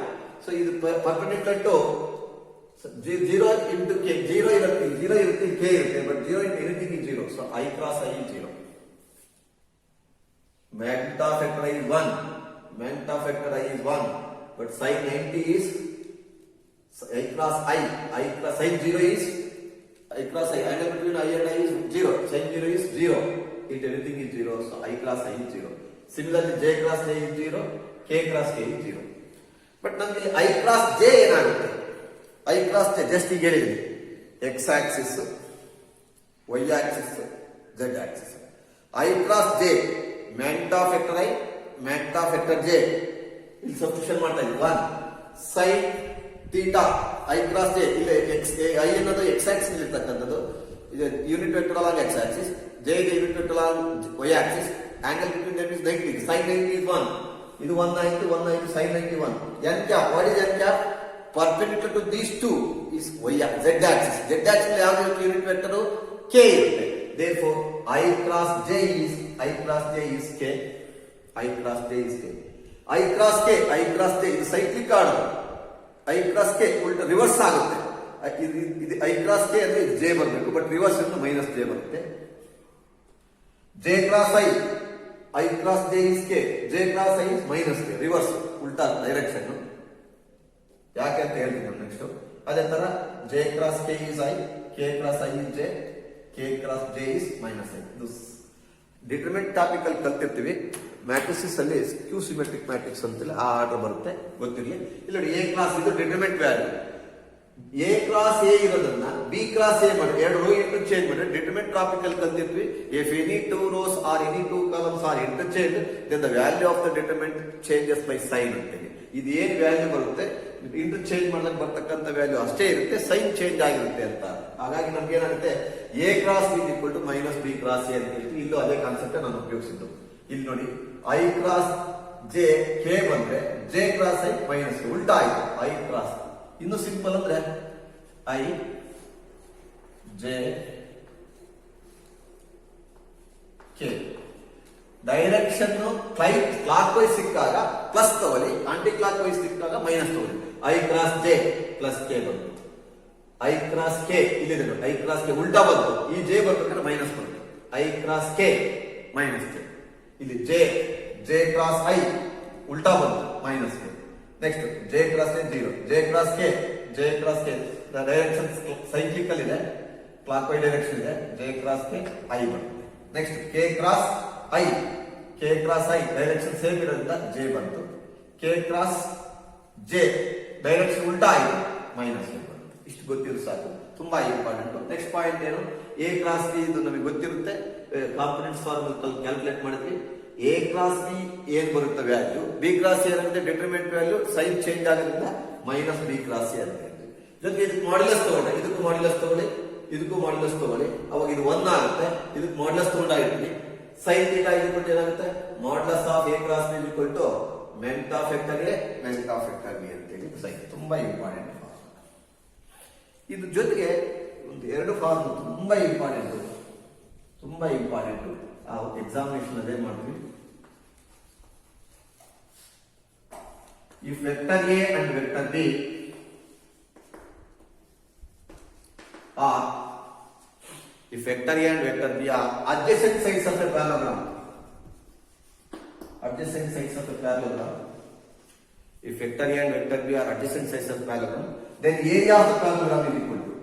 So ಇದು perpendicular to 0 into k. 0 ಇರುತ್ತೆ, k ಇರುತ್ತೆ, but 0 into anything is 0. So I cross I is 0. magnitude of vector I is 1. magnitude of vector I is 1. But sin 90 is I cross I cross sin 0 is I cross I. Angle between I and I is 0. sin 0 is 0. If everything is 0, so I cross I is 0. Similarly, J cross J is 0. K cross K is 0. But ನಮಗೆ I cross J ಏನಾಗುತ್ತೆ, I cross J just ಈಗ ಹೇಳಿದ್ವಿ, X axis, Y axis, Z axis. I cross J, magnitude of vector I, magnitude of vector J, ಇಲ್ಲಿ substitution ಮಾಡ್ತಾ ಇದ್ದೀವಿ. 1 sin theta I cross J, ಇಲ್ಲಿ I ಅನ್ನೋದು X axis ಇರ್ತಕ್ಕಂಥದ್ದು, ಇದು unit vector along X axis, J is unit vector along Y axis, angle between them is 90 degree. sin 90 is 1. ಇದು 190 sin 91. n cap, what is n cap? Perpendicular to these two is y z axis. Z axis ಯಾವುದು unit vector k ಇರುತ್ತೆ. Therefore I cross J is k. I cross J is k. I cross J ಇದು cyclic order. I cross k ಉಲ್ಟಾ reverse ಆಗುತ್ತೆ. ಇದು I cross k ಅಂದ್ರೆ J ಬರಬೇಕು, but reverse ಇಂದ minus J ಬರುತ್ತೆ. J cross I cross J is k. J cross I is minus k. Reverse, ulta direction. ಯಾಕೆ ಅಂತ ಹೇಳ್ತೀನಿ ನೆಕ್ಸ್ಟ್. ಅದೇ ತರ J cross K is I, K cross I is J, K cross J is minus I. ಇದು determinant topic ಅಲ್ಲಿ ಕಲ್ತಿರ್ತೀವಿ. Matrices ಅಲ್ಲಿ skew symmetric matrix ಅಂತಿಲ್ಲ, ಆ ಆರ್ಡರ್ ಬರುತ್ತೆ, ಗೊತ್ತಿರಲಿ. ಇಲ್ಲಿ ನೋಡಿ ಎ ಕ್ರಾಸ್ ಇದು determinant value. A cross A ಇರೋದನ್ನ ಬಿ ಕ್ರಾಸ್ ಎ ಮಾಡಿ ಎರಡು ರೋ ಇಂಟರ್ಚೇಂಜ್ ಮಾಡಿ ಡಿಟರ್ಮಿನೆಂಟ್ ಟಾಪಿಕ್ ಅಲ್ಲಿ ಕಲ್ತಿರ್ತೀವಿ. If any two rows or any two columns are interchange then the value of the determinant changes by sine ಅಂತೇಳಿ. ಇದು ಏನ್ value ಬರುತ್ತೆ ಇಂಟರ್ಚೇಂಜ್ ಮಾಡಕ್ ಬರ್ತಕ್ಕಂಥ ವ್ಯಾಲ್ಯೂ ಅಷ್ಟೇ ಇರುತ್ತೆ, ಸೈನ್ ಚೇಂಜ್ ಆಗಿರುತ್ತೆ ಅಂತ. ಹಾಗಾಗಿ ನಮ್ಗೆ ಏನಾಗುತ್ತೆ A cross B equal to minus B cross A ಅಂತ ಹೇಳ್ತೀವಿ. ಇಲ್ಲೂ ಅದೇ ಕಾನ್ಸೆಪ್ಟ್ ನಾನು ಉಪಯೋಗಿಸಿದ್ದು. ಇಲ್ಲಿ ನೋಡಿ ಐ ಕ್ರಾಸ್ ಜೆ ಕೆ ಬಂದ್ರೆ ಜೆ ಕ್ರಾಸ್ ಐ ಮೈನಸ್ ಉಲ್ಟಾ ಆಯ್ತು. ಐ ಕ್ರಾಸ್ ಇನ್ನು ಸಿಂಪಲ್ ಅಂದ್ರೆ I J K. Direction clock wise ಸಿಕ್ಕಾಗ ಪ್ಲಸ್ ತಗೊಳ್ಳಿ, ಆಂಟಿ ಕ್ಲಾಕ್ ವೈಸ್ ಸಿಕ್ಕಾಗ ಮೈನಸ್ ತಗೊಳ್ಳಿ. I cross J plus K ಬಂತು, ಐ ಕ್ರಾಸ್ ಕೆ ಇಲ್ಲಿದೆ ನೋಡಿ, ಐ ಕ್ರಾಸ್ ಕೆ ಉಲ್ಟಾ ಬಂತು. ಈ ಜೆ ಬರ್ಬೇಕಾದ್ರೆ ಮೈನಸ್ ಬಂತು, I cross K minus K. ಇಲ್ಲಿ ಜೆ ಜೆ ಕ್ರಾಸ್ ಐ ಉಲ್ಟಾ ಬಂತು minus K. Next J cross K zero, J cross K J cross K direction cyclical ಇದೆ, ಕ್ಲಾಕ್ ವೈಸ್ ಡೈರೆಕ್ಷನ್ ಇದೆ, ಜೆ ಕ್ರಾಸ್ ಕೆ ಐ ಬರ್ತದೆ. Next K cross I, K cross I direction same ಇರೋದ್ರಿಂದ J ಬಂತು. K cross J direction ಉಲ್ಟಾ ಆಯ್ತು minus A ಬಂತು. ಇಷ್ಟು ಗೊತ್ತಿರುತ್ತೆ ಸಾಕು, ತುಂಬಾ ಇಂಪಾರ್ಟೆಂಟ್. ನೆಕ್ಸ್ಟ್ ಪಾಯಿಂಟ್ ಏನು, ಎ ಕ್ರಾಸ್ ಬಿ ಇದು ನಮಗೆ ಗೊತ್ತಿರುತ್ತೆ, ಕಾನ್ಫಿಡೆನ್ಸ್ ಫಾರ್ಮಲ್ ಕ್ಯಾಲ್ಕುಲೇಟ್ ಮಾಡಿದ್ವಿ. ಎ ಕ್ರಾಸ್ ಬಿ ಏನ್ ಬರುತ್ತೆ ವ್ಯಾಲ್ಯೂ, ಬಿ ಕ್ರಾಸ್ ಎ ಅಂದ್ರೆ ಡಿಟರ್ಮಿನೆಂಟ್ ವ್ಯಾಲ್ಯೂ ಸೈನ್ ಚೇಂಜ್ ಆಗೋದ್ರಿಂದ ಮೈನಸ್ ಬಿ ಕ್ರಾಸ್ ಎ ಅಂತ ಹೇಳ್ತೀವಿ. ಜೊತೆಗೆ ಇದಕ್ಕೆ ಮಾಡ್ಯುಲಸ್ ತಗೊಂಡ್ರೆ ಇದಕ್ಕೂ ಮಾಡ್ಯುಲಸ್ ತಗೊಳ್ಳಿ, ಇದಕ್ಕೂ ಮಾಡ್ಯುಲಸ್ ತಗೊಳ್ಳಿ, ಅವಾಗ ಇದು 1 ಆಗುತ್ತೆ. ಇದಕ್ಕೆ ಮಾಡ್ಯುಲಸ್ ತಗೊಂಡಾಗಿರ್ತೀನಿ, ಸೈನ್ ಥೀಟಾ ಈಕ್ವಲ್ ಟು ಏನಾಗುತ್ತೆ modulus of A cross B equal to ಮೆಂಟ್ ಆಫ್ ವೆಕ್ಟರ್ ಎ ಮೆಂಟ್ ಆಫ್ ವೆಕ್ಟರ್ ಬಿ ಅಂತ ಹೇಳಿ ಸೈನ್. ತುಂಬಾ ಇಂಪಾರ್ಟೆಂಟ್ ಫಾರ್ಮ್. ಇದ್ರ ಜೊತೆಗೆ ಒಂದು ಎರಡು ಫಾರ್ಮ್ ತುಂಬಾ ಇಂಪಾರ್ಟೆಂಟ್, ತುಂಬಾ ಇಂಪಾರ್ಟೆಂಟ್. ಆ ಎಕ್ಸಾಮಿನೇಷನ್ ಅದೇ ಮಾಡ್ತೀವಿ. If vector A and vector B are, if vector A and vector B are adjacent sides of a parallelogram, adjacent sides of a parallelogram, if vector A and vector B are adjacent sides of a parallelogram, then area of the parallelogram is equal to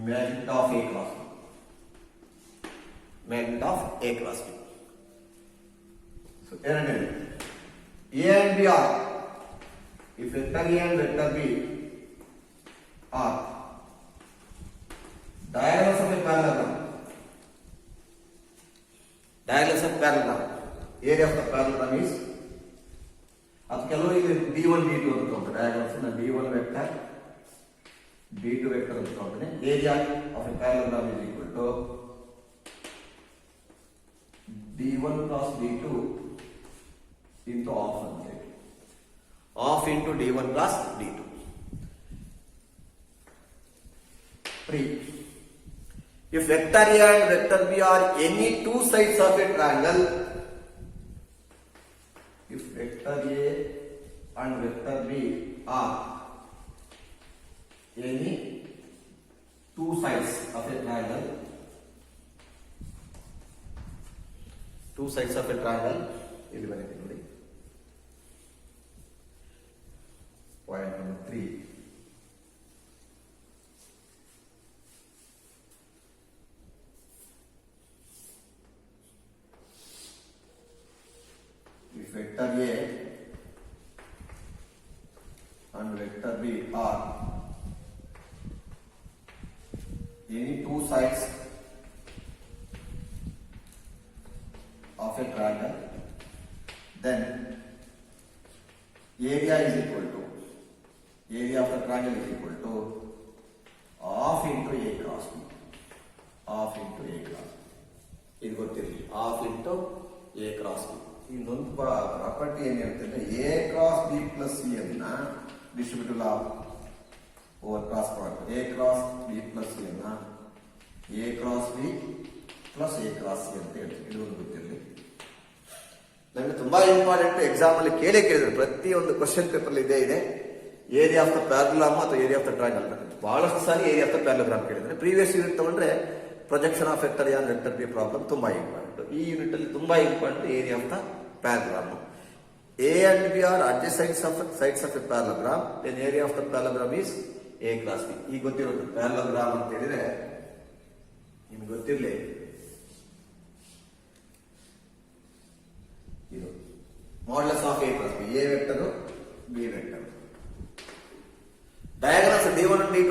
magnitude of A cross B, magnitude of A cross B. So A and B are, if vector A and vector B are diagonals of a parallelogram, diagonals of parallelogram, area of the parallelogram is, ಅದು ಕೆಲವರು ಇಲ್ಲಿ D1 D2 ಅಂತ ತಗೊಂಡ್ರೆ diagonals ನ D1 vector D2 vector ಅಂತ ತಗೊಂಡ್ರೆ area of a parallelogram is equal to D1 plus D2 into half ಅಂತ ಹೇಳಿ, half into D1 plus D2. 3. If vector A and vector B are any two sides of a triangle, if vector A and vector B are any two sides of a triangle, two sides of a triangle, ಇಲ್ಲಿ ಬರೀತೀನಿ ನೋಡಿ. Point number 3. If vector A and vector B are any two sides of a triangle, then area is equal to, area of the triangle is equal to half into A cross B, half into A cross B. ಇದು ಗೊತ್ತಿರಲಿ, half into A cross B. ಇನ್ನೊಂದು property ಏನು ಹೇಳ್ತಂದ್ರೆ A cross B plus C ಅನ್ನ distributive law over cross product, A cross B plus C ಅನ್ನ A cross B plus A cross C ಅಂತ ಹೇಳ್ತೀವಿ. ಇದು ಒಂದು ಗೊತ್ತಿರಲಿ. ನಮಗೆ ತುಂಬಾ ಇಂಪಾರ್ಟೆಂಟ್, ಎಕ್ಸಾಮ್ ಅಲ್ಲಿ ಕೇಳಿದ್ರು, ಪ್ರತಿಯೊಂದು ಕ್ವಶನ್ ಪೇಪರ್ ಇದೆ ಇದೆ ಏರಿಯಾ ಆಫ್ ದ ಪ್ಯಾರಲೋಗ್ರಾಮ್ ಅಥವಾ ಏರಿಯಾ ಆಫ್ ದ ಟ್ರಯಾಂಗಲ್. ಬಹಳಷ್ಟು ಸಾರಿ ಏರಿಯಾ ಆಫ್ ದ ಪ್ಯಾರಲೋಗ್ರಾಮ್ ಕೇಳಿದ್ರೆ, ಪ್ರೀವಿಯಸ್ ಯೂನಿಟ್ ತಗೊಂಡ್ರೆ projection of vector A and vector B problem ತುಂಬಾ ಇಂಪಾರ್ಟೆಂಟ್. ಈ ಯೂನಿಟ್ ಅಲ್ಲಿ ತುಂಬಾ important area of the parallelogram. A and B are adjacent sides of a parallelogram, then area of the parallelogram is A cross B. ಈಗ ಗೊತ್ತಿರೋದು parallelogram ಅಂತ ಹೇಳಿದ್ರೆ ನಿಮ್ಗೆ ಗೊತ್ತಿರಲಿ, ಇದು modulus of A cross B. A vector, B vector. Diagonals D1 D2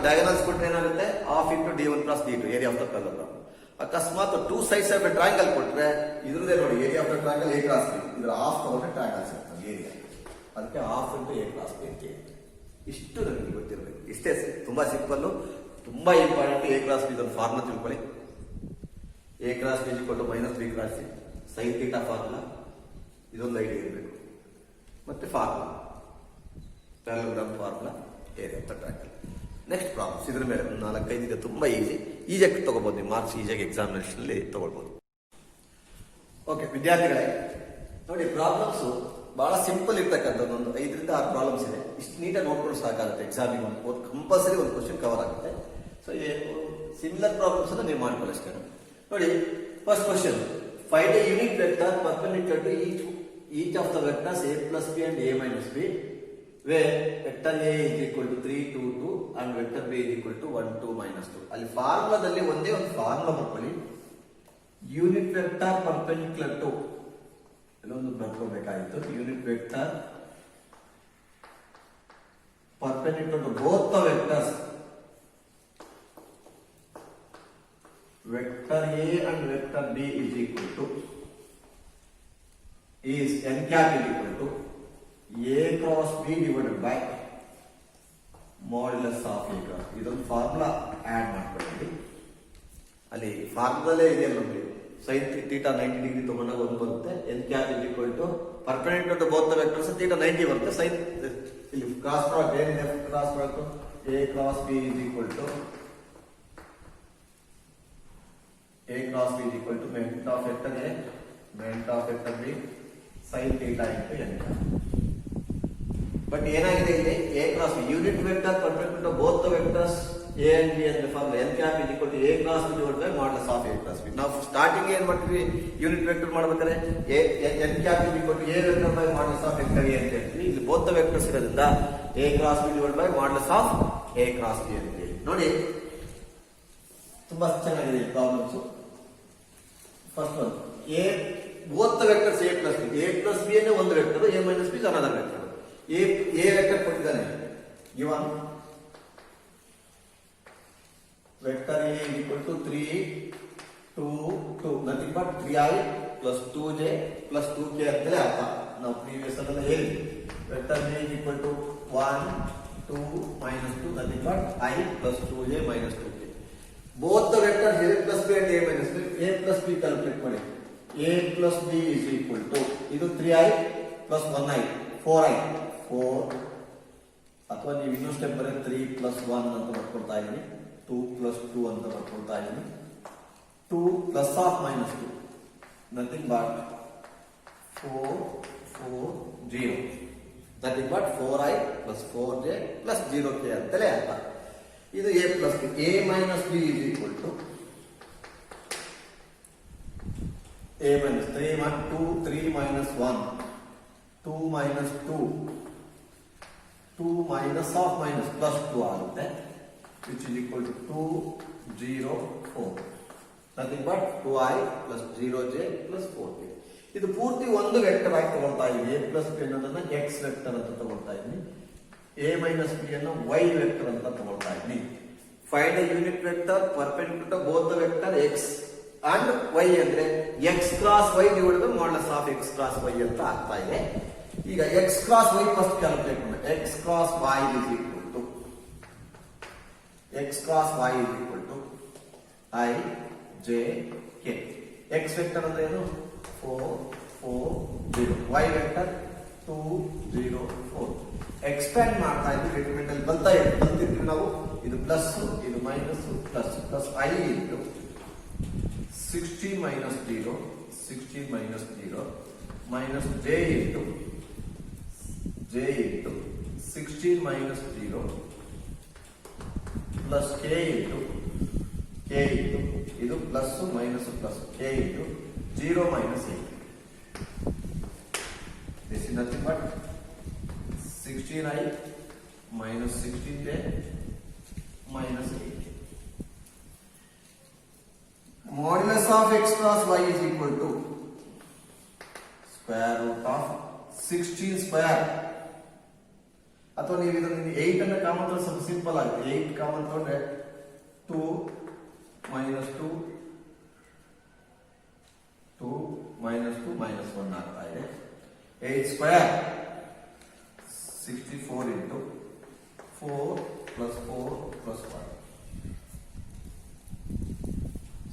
diagonals ಕೊಟ್ಟರೆ ಏನಾಗುತ್ತೆ? Half into D1 plus D2 area of the parallelogram. ಅಕಸ್ಮಾತ್ two sides of a triangle ಕೊಟ್ರೆ ಇದ್ರದೇ ನೋಡಿ area of the triangle A cross B. ಇದ್ರ half ತಗೊಂಡ್ರೆ triangle ಸಿಗ್ತದೆ area. ಅದಕ್ಕೆ half into A cross B ಅಂತ ಹೇಳಿ. ಇಷ್ಟು ನಮಗೆ ಗೊತ್ತಿರಬೇಕು. ಇಷ್ಟೇ, ತುಂಬಾ ಸಿಂಪಲ್, ತುಂಬಾ ಇಂಪಾರ್ಟೆಂಟ್. A cross B ಇದೊಂದು ಫಾರ್ಮುಲಾ ತಿಳ್ಕೊಳ್ಳಿ. A cross B minus B cross C sine theta formula. ಇದೊಂದು ಐಡಿಯಾ ಇರಬೇಕು. ಮತ್ತೆ formula parallelogram formula area of the triangle. Next problems ಇದ್ರ ಮೇಲೆ 4-5 ಇದೆ. ತುಂಬಾ ಈಜಿಯಾಗಿ ತಗೋಬಹುದು. ನೀವು ಮಾರ್ಕ್ಸ್ ಈಜಿಯಾಗಿ ಎಕ್ಸಾಮಿನೇಷನ್ ಅಲ್ಲಿ ತಗೊಳ್ಬಹುದು. ಓಕೆ ವಿದ್ಯಾರ್ಥಿಗಳೇ, ನೋಡಿ ಪ್ರಾಬ್ಲಮ್ಸ್ ಬಹಳ ಸಿಂಪಲ್ ಇರ್ತಕ್ಕಂಥದ್ದು. ಒಂದು 5ರಿಂದ 6 ಪ್ರಾಬ್ಲಮ್ಸ್ ಇದೆ. ಇಷ್ಟು ನೀಟಾಗಿ ನೋಡ್ಕೊಂಡು ಸಾಕಾಗುತ್ತೆ. ಎಕ್ಸಾಮಿಗೆ ಒಂದು ಕಂಪಲ್ಸರಿ ಒಂದು ಕ್ವಶನ್ ಕವರ್ ಆಗುತ್ತೆ. ಸೊ ಸಿಮಿಲರ್ ಪ್ರಾಬ್ಲಮ್ಸ್ ಅನ್ನು ನೀವು ಮಾಡ್ಕೊಳ್ಳಿ ಅಷ್ಟೇ. ನೋಡಿ first question, find a unit vector perpendicular to each of the vectors A plus B and A minus B, where vector A is equal to 3, 2, 2 and vector B is equal to 1, 2, minus 2. ಅಲ್ಲಿ ಫಾರ್ಮುಲಾದಲ್ಲಿ ಒಂದೇ ಒಂದು formula ಬರ್ಕೊಳ್ಳಿ. Unit vector perpendicular to ಎಲ್ಲೊಂದು ಬರ್ಕೋಬೇಕಾಗಿತ್ತು. Unit vector perpendicular to both the vectors, vector A and vector B is equal to is n cap is equal to A cross B divided by modulus of A cross. ಇದೊಂದು formula add ಮಾಡ್ಕೊಳ್ಳಿ. ಅಲ್ಲಿ ಫಾರ್ಮುಲಾಲೇ ಇದೆಯಲ್ಲ ನೋಡಿ, sine theta 90 degree ತಗೊಂಡಾಗ ಒಂದು ಬರುತ್ತೆ. n cap is equal to perpendicular to both the vectors theta 90 ಬರುತ್ತೆ. Sign ಇಲ್ಲಿ ಕ್ರಾಸ್ ಪ್ರಾಡಕ್ಟ್ ಏನಿದೆ, cross product A cross B is equal to A cross B is equal to magnitude of vector A, magnitude of vector B, sin theta into n. But ಏನಾಗಿದೆ ಇಲ್ಲಿ A cross B unit vector perpendicular to both the vectors A and B ಅಂತ formula n cap is equal to A cross B divided by modulus of A cross B. ನಾವು starting ಏನ್ ಮಾಡ್ತೀವಿ, unit vector ಮಾಡಬೇಕಾದ್ರೆ n cap is equal to A vector by modulus of vector A ಅಂತ ಹೇಳ್ತೀವಿ. ಇಲ್ಲಿ both the vectors ಇರೋದ್ರಿಂದ A cross B divided by modulus of A cross B ಅಂತ ಹೇಳಿ. ನೋಡಿ ತುಂಬಾ ಚೆನ್ನಾಗಿದೆ problems. First one, A both the vectors A plus B. A plus B ಅನ್ನೋ ಒಂದು vector, A minus B is another vector. A vector ಕೊಟ್ಟಿದ್ದಾನೆ. given vector A is equal to 3, 2, 2, nothing but 3i plus 2j plus 2k ಅಂತಲೇ ಅರ್ಥ. ನಾವು previous ಅಲ್ಲ ಹೇಳಿ vector A is equal to 1, 2, minus 2, nothing but I plus 2j minus 2k. Both the vectors A plus B and A minus B, A plus B calculate ಮಾಡಿ. A plus B is equal to ಇದು 3i plus 1i 4i 4, ಅಥವಾ ನೀವು ಇನ್ನೊಂದು step ಬರೀ 3 plus 1 ಅಂತ ಬರ್ಕೊಳ್ತಾ ಇದ್ದೀನಿ, 2 plus 2 ಅಂತ ಬರ್ಕೊಳ್ತಾ ಇದ್ದೀನಿ. 2 plus of minus 2 nothing but 4, 4, 0, nothing but 4i plus 4j plus 0k ಅಂತಲೇ ಅರ್ಥ. ಇದು A plus B. A minus B is equal to A minus 3, 1, 2, 3 minus 1, 2 minus 2, 2 minus of minus plus 2 ಆಗುತ್ತೆ, which is equal to 2, 0, 4. Nothing but 2i plus 0j plus 4k. ಇದು ಪೂರ್ತಿ ಒಂದು vector ಆಗಿ ತಗೊಳ್ತಾ ಇದ್ದೀವಿ. A plus B ಅನ್ನೋದನ್ನ x vector ಅಂತ ತಗೊಳ್ತಾ ಇದ್ದೀನಿ. A minus B ಅನ್ನು y ವೆಕ್ಟರ್ ಅಂತ ತಗೊಳ್ತಾ ಇದ್ದೀನಿ. Find a unit vector perpendicular to both the vector x and y ಅಂದ್ರೆ x cross y divided by modulus of x cross y ಅಂತ ಆಗ್ತಾ ಇದೆ. ಈಗ x cross y first calculate ಮಾಡಿ. x cross y is equal to I j k. x vector ಅಂದ್ರೆ ಏನು? 4, 4, 0. y vector 2, 0, 4. Expand ಮಾಡ್ತಾ ಇದ್ವಿ. ಡಿಟರ್ಮಿನೆಂಟ್ ಅಲ್ಲಿ ಬಂತಿದ್ವಿ ನಾವು. ಇದು ಪ್ಲಸ್, ಇದು minus, plus plus I into 16 minus 0, 16 minus 0 minus j into 16 minus 0 plus k into ಇದು plus minus plus k into 0 minus 8. This is nothing but 16i minus 16j minus 8. Modulus of x cross y is equal to square root of 16 square. ಅಥವಾ ನೀವು ಇದನ್ನು 8 ಅನ್ನು common ತಗೊಂಡ್ರೆ ಸ್ವಲ್ಪ simple ಆಗುತ್ತೆ. 8 common ತಗೊಂಡ್ರೆ 2 minus 2 minus 1 ಆಗ್ತಾ ಇದೆ. 8 square 64 into 4 plus 4 plus 1.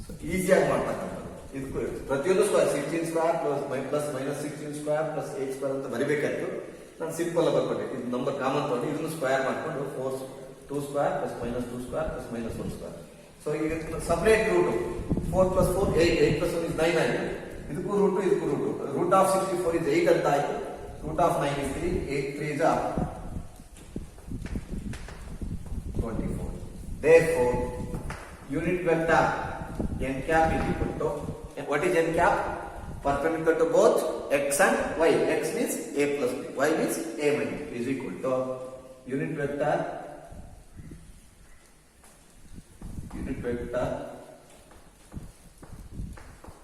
So ಈಸಿಯಾಗಿ ಮಾಡ್ತಕ್ಕಂಥದ್ದು. ಇದಕ್ಕೂ ಪ್ರತಿಯೊಂದು square 16 square plus minus 16 square plus 8 square ಅಂತ ಬರಿಬೇಕಾಯ್ತು. ನಾನು ಸಿಂಪಲ್ ಆಗಿ ಬರ್ಕೊಂಡೆ. ಇದು ನಂಬರ್ ಕಾಮನ್ ತಗೊಂಡು ಇದನ್ನು ಸ್ಕ್ವೇರ್ ಮಾಡ್ಕೊಂಡು 2 square plus minus 2 square plus minus 1 square. So ಈಗ separate root 4 plus 4 8 plus 1 is 9 ಆಗಿದೆ. ಇದಕ್ಕೂ ರೂಟ್ ಇದಕ್ಕೂ ರೂಟ್. ರೂಟ್ ಆಫ್ 64 is 8 ಅಂತ ಆಯ್ತು. Root of 9 is 3. 8 3 is 24. Therefore, unit vector n cap is equal to, what is n cap? Perpendicular to both x and y. X means a plus b, y means a minus b is equal to unit vector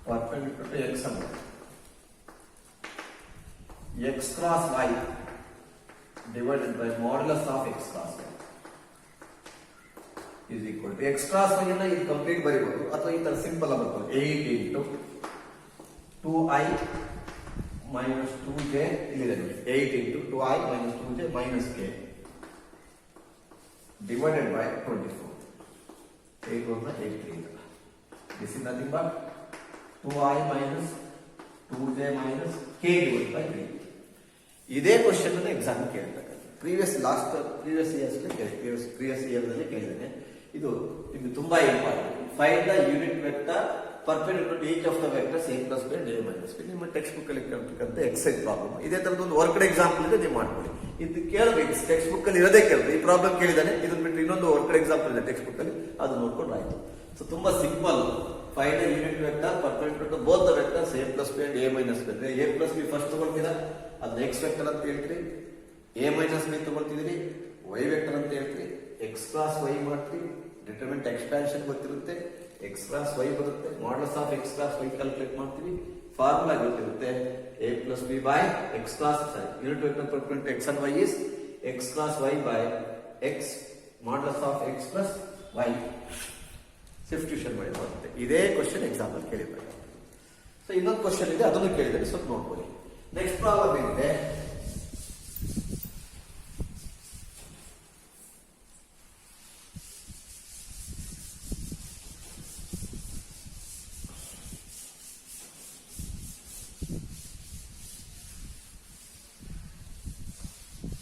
perpendicular to x and y. X cross y divided by modulus of x cross y is equal to x cross y ಅನ್ನು ಇದು complete ಬರೀಬಹುದು ಅಥವಾ ಈ ತರ simple ಆಗಿ ಬರೀಬಹುದು. 8 into 2i minus 2j ಇಲ್ಲಿದೆ ನೋಡಿ. 8 into 2i minus 2j minus k divided by 24. 8 1 8 3. This is nothing but 2i minus 2j minus k divided by 3. ಇದೇ question ಅನ್ನು ಎಕ್ಸಾಮ್ ಕೇಳ್ತಕ್ಕಂಥ ಪ್ರೀವಿಯಸ್ ಇಯರ್ ನಲ್ಲಿ ಕೇಳಿದ್ದೇನೆ. ಇದು ನಿಮಗೆ ತುಂಬಾ important. Find the unit vector perpendicular to each of the vectors a plus b and a minus b. ನಿಮ್ಮ text book ಅಲ್ಲಿ ಕೇಳ್ತಕ್ಕಂಥ exercise problem. ಇದೇ ತರದ್ದು ಒಂದು ವರ್ಕ್ಡ್ ಎಕ್ಸಾಂಪಲ್ ಇದೆ, ನೀವು ಮಾಡ್ಕೊಳ್ಳಿ. ಇದು ಕೇಳಬೇಕು, ಟೆಕ್ಸ್ಟ್ ಬುಕ್ ಅಲ್ಲಿ ಇರೋದೇ ಕೇಳಬೇಕು. ಈ ಪ್ರಾಬ್ಲಮ್ ಕೇಳಿದಾನೆ, ಇದನ್ನ ಬಿಟ್ಟು ಇನ್ನೊಂದು ವರ್ಕ್ಡ್ ಎಕ್ಸಾಂಪಲ್ ಇದೆ ಟೆಕ್ಸ್ಟ್ ಬುಕ್ ಅಲ್ಲಿ, ಅದು ನೋಡ್ಕೊಂಡ್ರೆ ಆಯ್ತು. ಸೊ ತುಂಬಾ simple. Find the unit vector perpendicular to both the vectors a plus b and a minus b. ಅಂದ್ರೆ a plus b ಫಸ್ಟ್ ತಗೊಳ್ತೀರಾ, ಅದನ್ನ x ವೆಕ್ಟರ್ ಅಂತ ಹೇಳ್ತೀರಿ. a minus b ತಗೊಳ್ತಿದ್ದೀರಿ, y vector ಅಂತ ಹೇಳ್ತೀರಿ. x cross y ಮಾಡ್ತೀರಿ, determinant expansion ಗೊತ್ತಿರುತ್ತೆ, x cross y ಬರುತ್ತೆ. Modulus of x cross y calculate ಮಾಡ್ತೀವಿ. ಫಾರ್ಮುಲಾ ಗೊತ್ತಿರುತ್ತೆ, a plus b by x cross unit vector perpendicular to x and y is x cross y by x modulus of x plus y. Substitution ಮಾಡಿ ಬರುತ್ತೆ. ಇದೇ question example ಕೇಳಿದ್ದಾರೆ. So ಇನ್ನೊಂದು question ಇದೆ, ಅದನ್ನು ಕೇಳಿದರೆ ಸ್ವಲ್ಪ ನೋಡ್ಕೊಳ್ಳಿ. ನೆಕ್ಸ್ಟ್ ಪ್ರಾಬ್ಲಮ್ ಏನಿದೆ,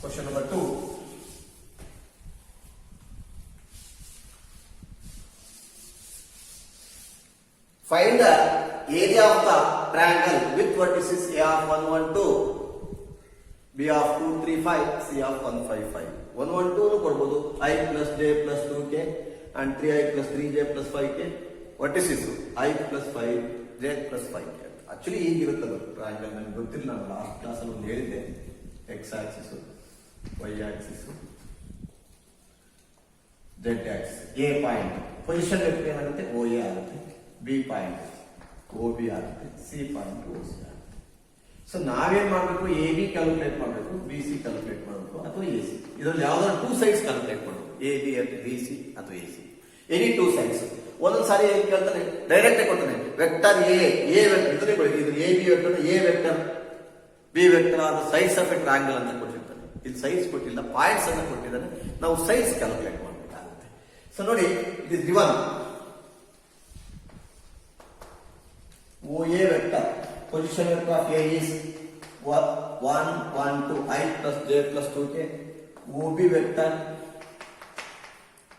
question number 2. Find the area of the triangle with vertices A of 1 1 2, B of 2 3 5, C of 1 5 5. 1 1 2 ಕೊಡಬಹುದು, I plus J plus 2K and 3I plus 3J plus 5K. Vertices I plus 5J plus 5K. Actually ಹೀಗಿರುತ್ತಲ್ಲ triangle, ನನಗೆ ಗೊತ್ತಿಲ್ಲ, ನಾನು last ಕ್ಲಾಸಲ್ಲಿ ಒಂದು ಹೇಳಿದ್ದೆ. X axis, y axis, z axis. A point position vector ಏನಾಗುತ್ತೆ, OA ಆಗುತ್ತೆ. B point OB ಆಗುತ್ತೆ. C ಪಾಯಿಂಟ್ OC ಆಗುತ್ತೆ. ಸೊ ನಾವೇನ್ ಮಾಡಬೇಕು, AB ಕ್ಯಾಲ್ಕುಲೇಟ್ ಮಾಡಬೇಕು, BC ಕ್ಯಾಲ್ಕುಲೇಟ್ ಮಾಡಬೇಕು ಅಥವಾ AC. ಇದರಲ್ಲಿ ಯಾವ್ದಾದ್ರು 2 ಸೈಡ್ಸ್ ಕ್ಯಾಲ್ಕುಲೇಟ್ ಮಾಡಬೇಕು, AB ಅಥವಾ BC ಅಥವಾ AC. Any 2 sides. ಒಂದೊಂದು ಸಾರಿ ಏನ್ ಕೇಳ್ತಾನೆ, ಡೈರೆಕ್ಟ್ ಕೊಡ್ತಾನೆ ವೆಕ್ಟರ್ A ವೆಕ್ಟರ್ ಇದ್ರೆ ಇದು AB vector, A vector, B vector ಆದ ಸೈಡ್ಸ್ ಆಫ್ ಎ ಟ್ರಯಾಂಗಲ್ ಅಂತ ಕೊಟ್ಟಿರ್ತಾನೆ. ಇಲ್ಲಿ ಸೈಡ್ಸ್ ಕೊಟ್ಟಿಲ್ಲ, ಪಾಯಿಂಟ್ಸ್ ಅನ್ನು ಕೊಟ್ಟಿದ್ದಾನೆ. ನಾವು ಸೈಡ್ಸ್ ಕ್ಯಾಲ್ಕುಲೇಟ್ ಮಾಡಬೇಕಾಗುತ್ತೆ. ಸೊ ನೋಡಿ, it is given OA vector, position vector of A is 1 1 2 I plus J plus 2K. OB vector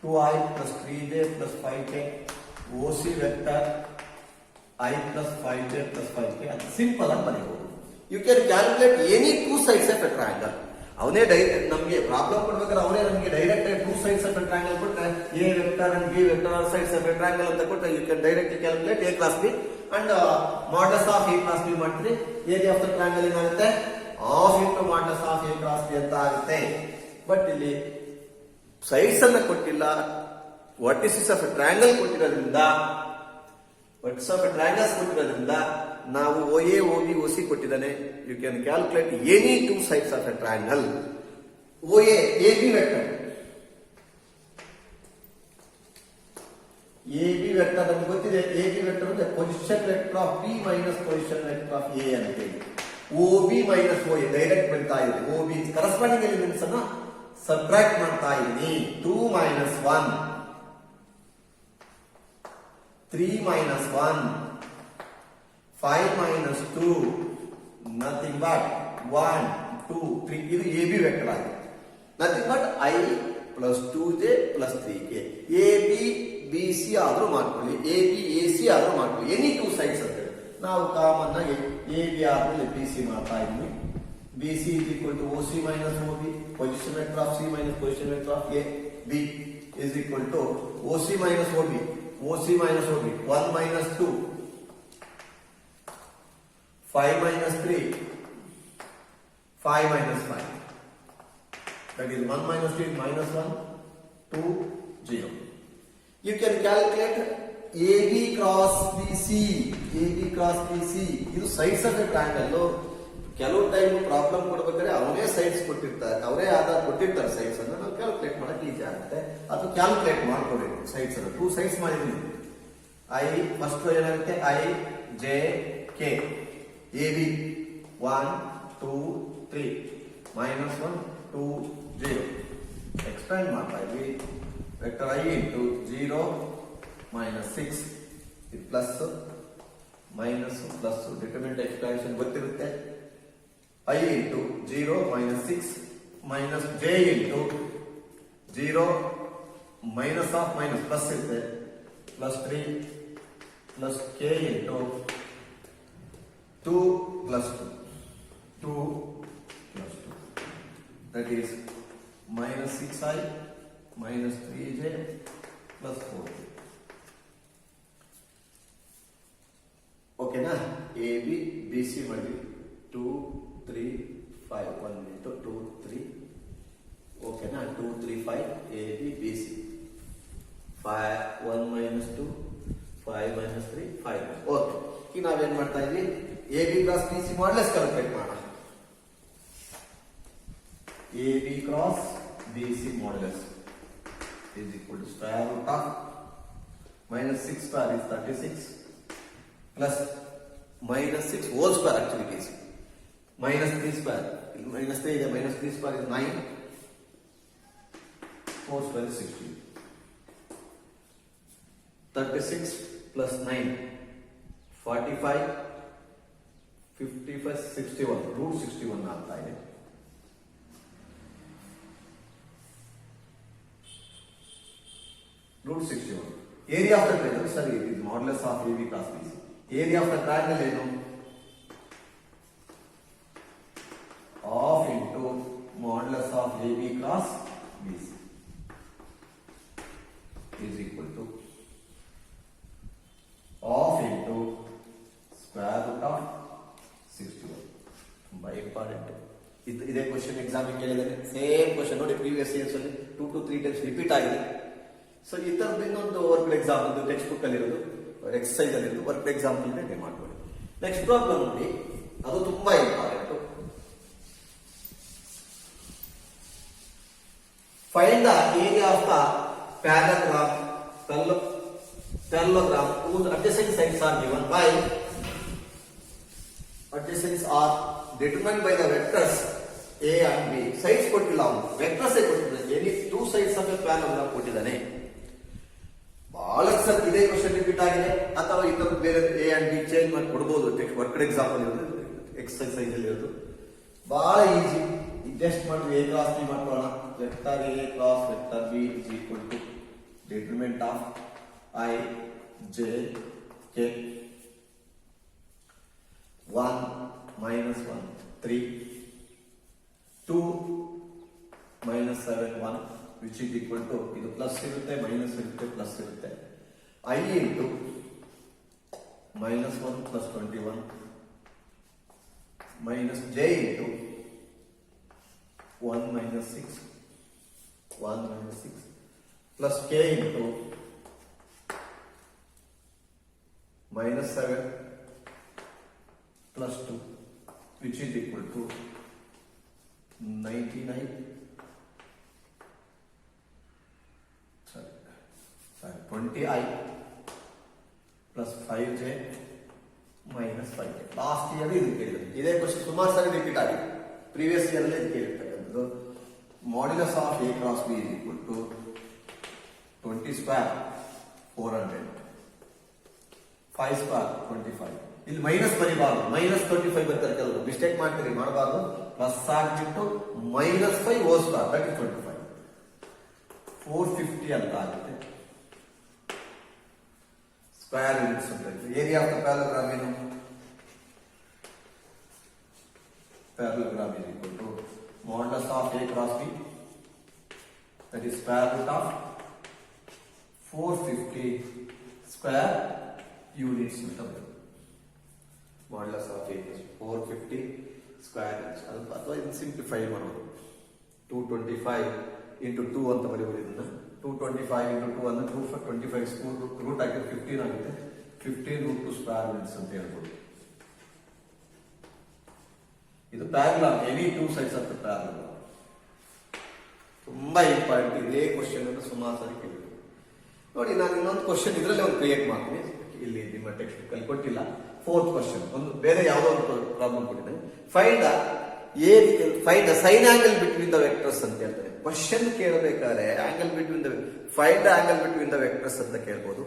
2I plus 3J plus 5K. OC vector I plus 5J plus 5K. ಅದು simple ಆಗಿ ಬರೆಯಬಹುದು. You can calculate any 2 sides of a triangle. ಅವನೇ ನಮಗೆ problem ಕೊಡ್ಬೇಕಾದ್ರೆ ಅವನೇ ನಮಗೆ direct 2 sides of a triangle ಕೊಟ್ಟರೆ A vector and B vector are sides of a triangle ಅಂತ ಕೊಟ್ಟರೆ you can directly calculate A cross B and modulus of A cross B ಮಾಡ್ತೀರಿ. Area of the triangle ಏನಾಗುತ್ತೆ, half into modulus of A cross B ಅಂತ ಆಗುತ್ತೆ. But ಇಲ್ಲಿ sides ಅನ್ನ ಕೊಟ್ಟಿಲ್ಲ, vertices of triangle ಕೊಟ್ಟಿರೋದ್ರಿಂದ ನಾವು O A O B O C ಕೊಟ್ಟಿದ್ದಾನೆ. You can calculate any two sides of a triangle. O A B vector, A B vector ನಮ್ಗೆ ಗೊತ್ತಿದೆ. ಎ ಬಿ ವೆಕ್ಟರ್ ಅಂದ್ರೆ position vector of B minus position vector of A ಅಂತೇಳಿ. O B minus O A direct ಬರ್ತಾ ಇದೆ. O B corresponding elements ಅನ್ನ subtract ಮಾಡ್ತಾ ಇದ್ದೀನಿ. 2 minus 1, 3 minus 1, 5 minus 2, nothing but 1, 2, 3. ಇದು ಎ ಬಿ ವೆಕ್ಟರ್ ಆಗಿದೆ. Nothing but I plus 2j plus 3k. A B B C ಆದ್ರೂ ಮಾಡ್ಕೊಳ್ಳಿ, ಎ ಬಿ ಎ ಸಿ ಆದ್ರೂ ಮಾಡ್ಕೊಳ್ಳಿ, ಎನಿ ಟೂ ಸೈಡ್ಸ್ ಅಂತ ಹೇಳಿ ನಾವು ಕಾಮನ್ ಆಗಿ ಎ ಬಿ ಆದ್ಮೇಲೆ ಬಿ ಸಿ ಮಾಡ್ತಾ ಇದ್ವಿ. B C is equal to OC minus OB, position vector of C minus position vector of A, B is equal to OC minus OB, 1 minus 2, 5 minus 3, 5 minus 5. That is 1 minus 2 is minus 1, 2, 0. You can calculate AB cross BC. ಇದು sides of a triangle. ಕೆಲವು time problem ಕೊಡ್ಬೇಕಾದ್ರೆ ಅವನೇ sides ಕೊಟ್ಟಿರ್ತಾರೆ, ಅವರೇ ಆಧಾರ ಕೊಟ್ಟಿರ್ತಾರೆ sides ಅನ್ನು. ನಾವು calculate ಮಾಡಕ್ಕೆ ಈಜಿ ಆಗುತ್ತೆ, ಅಥವಾ ಕ್ಯಾಲ್ಕುಲೇಟ್ ಮಾಡ್ಕೋಬೇಕು ಸೈಡ್ಸ್ ಅನ್ನು. 2 ಸೈಡ್ಸ್ ಮಾಡಿದೀನಿ. ಐ ಫಸ್ಟ್ ಏನಾಗುತ್ತೆ, I J K. A B 1 2 3 minus 1 2 0. Expand ಮಾಡ್ತಾ ಇದ್ವಿ. Vector I into 0 minus 6 plus minus plus determinant expansion ಗೊತ್ತಿರುತ್ತೆ. I into 0 minus 6 minus j into 0 minus of minus plus ಇರುತ್ತೆ, plus 3 plus k into 2 plus 2 plus 2. That is minus 6i minus 3j plus 4k. ಓಕೆನಾ? A B B C ಮಾಡಿ 2 3 5 1 into 2 3. ಓಕೆನಾ? 2 3 5 A B B C. 5 1 minus 2 5 minus 3 5. Okay, ಈಗ ನಾವೇನ್ ಮಾಡ್ತಾ ಇದ್ವಿ, A B cross B C modulus calculate ಮಾಡೋಣ. A B cross B C modulus is equal to square root of minus 6 square is 36 plus minus 6 whole square actually it is minus 3 square. Minus 3 is minus 3 square is 9, 4 square is 16. 36 plus 9 45 55 61 root 61 ಆಗ್ತಾ ಇದೆ. root 61. Area of the triangle, sorry, it is modulus of AB cross BC. Area of the triangle ಏನು? Half into modulus of AB cross BC is equal to half into square root of 61. ತುಂಬಾ important. ಇದೇ question exam ಕೇಳಿದರೆ same question ನೋಡಿ, previous years ಅಲ್ಲಿ 2 to 3 times repeat ಆಗಿದೆ. So ಈ ತರದ್ದು ಇನ್ನೊಂದು ವರ್ಕ್ ಎಕ್ಸಾಂಪಲ್ ಟೆಕ್ಸ್ಟ್ ಬುಕ್ ಅಲ್ಲಿ ಇರೋದು, ಎಕ್ಸರ್ಸೈಸ್ ಅಲ್ಲಿ ಇರೋದು ವರ್ಕ್ ಎಕ್ಸಾಂಪಲ್ ಇದೆ ಮಾಡ್ಕೊಳ್ಳಿ. ನೆಕ್ಸ್ಟ್ ಪ್ರಾಬ್ಲಮ್ ನೋಡಿ, ಅದು ತುಂಬಾ important. Find the area of the paragraph parallelogram whose adjacent sides are given by adjacents are determined by the vectors a and b. Sides ಕೊಟ್ಟಿಲ್ಲ, ಅವನು ವೆಕ್ಟರ್ಸ್ ಕೊಟ್ಟಿದ್ದಾನೆ. Any two sides of A paragraph ಕೊಟ್ಟಿದ್ದಾನೆ. ಬಹಳ sir ಇದೇ question repeat ಆಗಿದೆ, ಅಥವಾ ಈ ತರ ಬೇರೆ ಎ ಅಂಡ್ ಬಿ ಚೇಂಜ್ ಮಾಡಿ ಕೊಡಬಹುದು. ವರ್ಕ್ ಎಕ್ಸಾಂಪಲ್ ಇರೋದು, ಎಕ್ಸರ್ಸೈಸ್ ಅಲ್ಲಿ ಇರೋದು ಬಹಳ ಈಸಿ. ಜಸ್ಟ್ ಮಾಡಿ ಎ ಕ್ರಾಸ್ ಬಿ ಮಾಡ್ಕೊಳ್ಳೋಣ. Vector A cross vector B is equal to determinant of I j k 1 minus 1 3 2 minus 7 1 which is equal to ಇದು plus ಇರುತ್ತೆ, ಮೈನಸ್ ಇರುತ್ತೆ, ಪ್ಲಸ್ ಇರುತ್ತೆ. I into minus 1 plus 21 minus j into 1 minus 6 plus k into minus 7 plus 2 which is equal to 99 20i plus 5j minus 5j. Last year ಇದು ಕೇಳಿದ್ರು. ಇದೇ question ಸುಮಾರು ಸಾರಿ repeat ಆಗಿದೆ. ಪ್ರೀವಿಯಸ್ ಇಯರ್ ಅಲ್ಲಿ ಇದು ಕೇಳಿರ್ತಕ್ಕಂಥದ್ದು. Modulus of a cross b is equal to 20 square 400 5 square 25. ಇಲ್ಲಿ ಮೈನಸ್ ಬರೀಬಾರ್ದು, ಮೈನಸ್ 25 ಬರ್ತಾರೆ ಕೆಲವರು, ಮಿಸ್ಟೇಕ್ ಮಾಡ್ತೀರಿ, ಮಾಡಬಾರ್ದು. ಪ್ಲಸ್ ಆಗಿಬಿಟ್ಟು minus 5 whole square that is 25 450 ಅಂತ ಆಗುತ್ತೆ. ಸ್ಕ್ವೇರ್ ಯೂನಿಟ್ಸ್ ಅಂತ ಏರಿಯಾ ಆಫ್ ದ ಪ್ಯಾರಲೋಗ್ರಾಮ್ ಏನು? Parallelogram is equal to modulus of a cross b that is square root of 450 square units ಅಂತ ಬರುತ್ತೆ. Modulus of a 450 square units. ಅಥವಾ ಇದನ್ನು simplify ಮಾಡೋದು. 225 into 2 ಅಂತ ಬರೀಬೋದು. ಇದನ್ನ 225 ಇಂಟು 2 ಅಂದ್ರೆ 225 ರೂಟ್ ಹಾಕಿ 15 ಆಗುತ್ತೆ. 15 ರೂಟ್ 2 ಸ್ಕ್ವೇರ್ ಯೂನಿಟ್ಸ್ ಅಂತ ಹೇಳ್ಬೋದು. ಇದು parallel, any two sides of the parallel. ತುಂಬಾ ಇಂಪಾರ್ಟೆಂಟ್. ಇದೇ ಕ್ವಶನ್ ಅನ್ನು ಸುಮಾರು ಸರಿ ಕೇಳಿದ್ರು. ನೋಡಿ, ನಾನು ಇನ್ನೊಂದು ಕ್ವಶನ್ ಇದರಲ್ಲಿ ಒಂದು ಕ್ರಿಯೇಟ್ ಮಾಡ್ತೀನಿ. ಇಲ್ಲಿ ನಿಮ್ಮ ಟೆಕ್ಸ್ಟ್ ಬುಕ್ ಅಲ್ಲಿ ಕೊಟ್ಟಿಲ್ಲ. 4th ಕ್ವಶನ್ ಒಂದು ಬೇರೆ ಯಾವುದೋ ಒಂದು ಪ್ರಾಬ್ಲಮ್ ಕೊಟ್ಟಿದ್ದೇನೆ. Find the sine angle between the vectors ಅಂತ ಹೇಳ್ತಾರೆ. ಕ್ವಶನ್ ಕೇಳಬೇಕಾದ್ರೆ angle between the find the angle between the vectors ಅಂತ ಕೇಳ್ಬೋದು.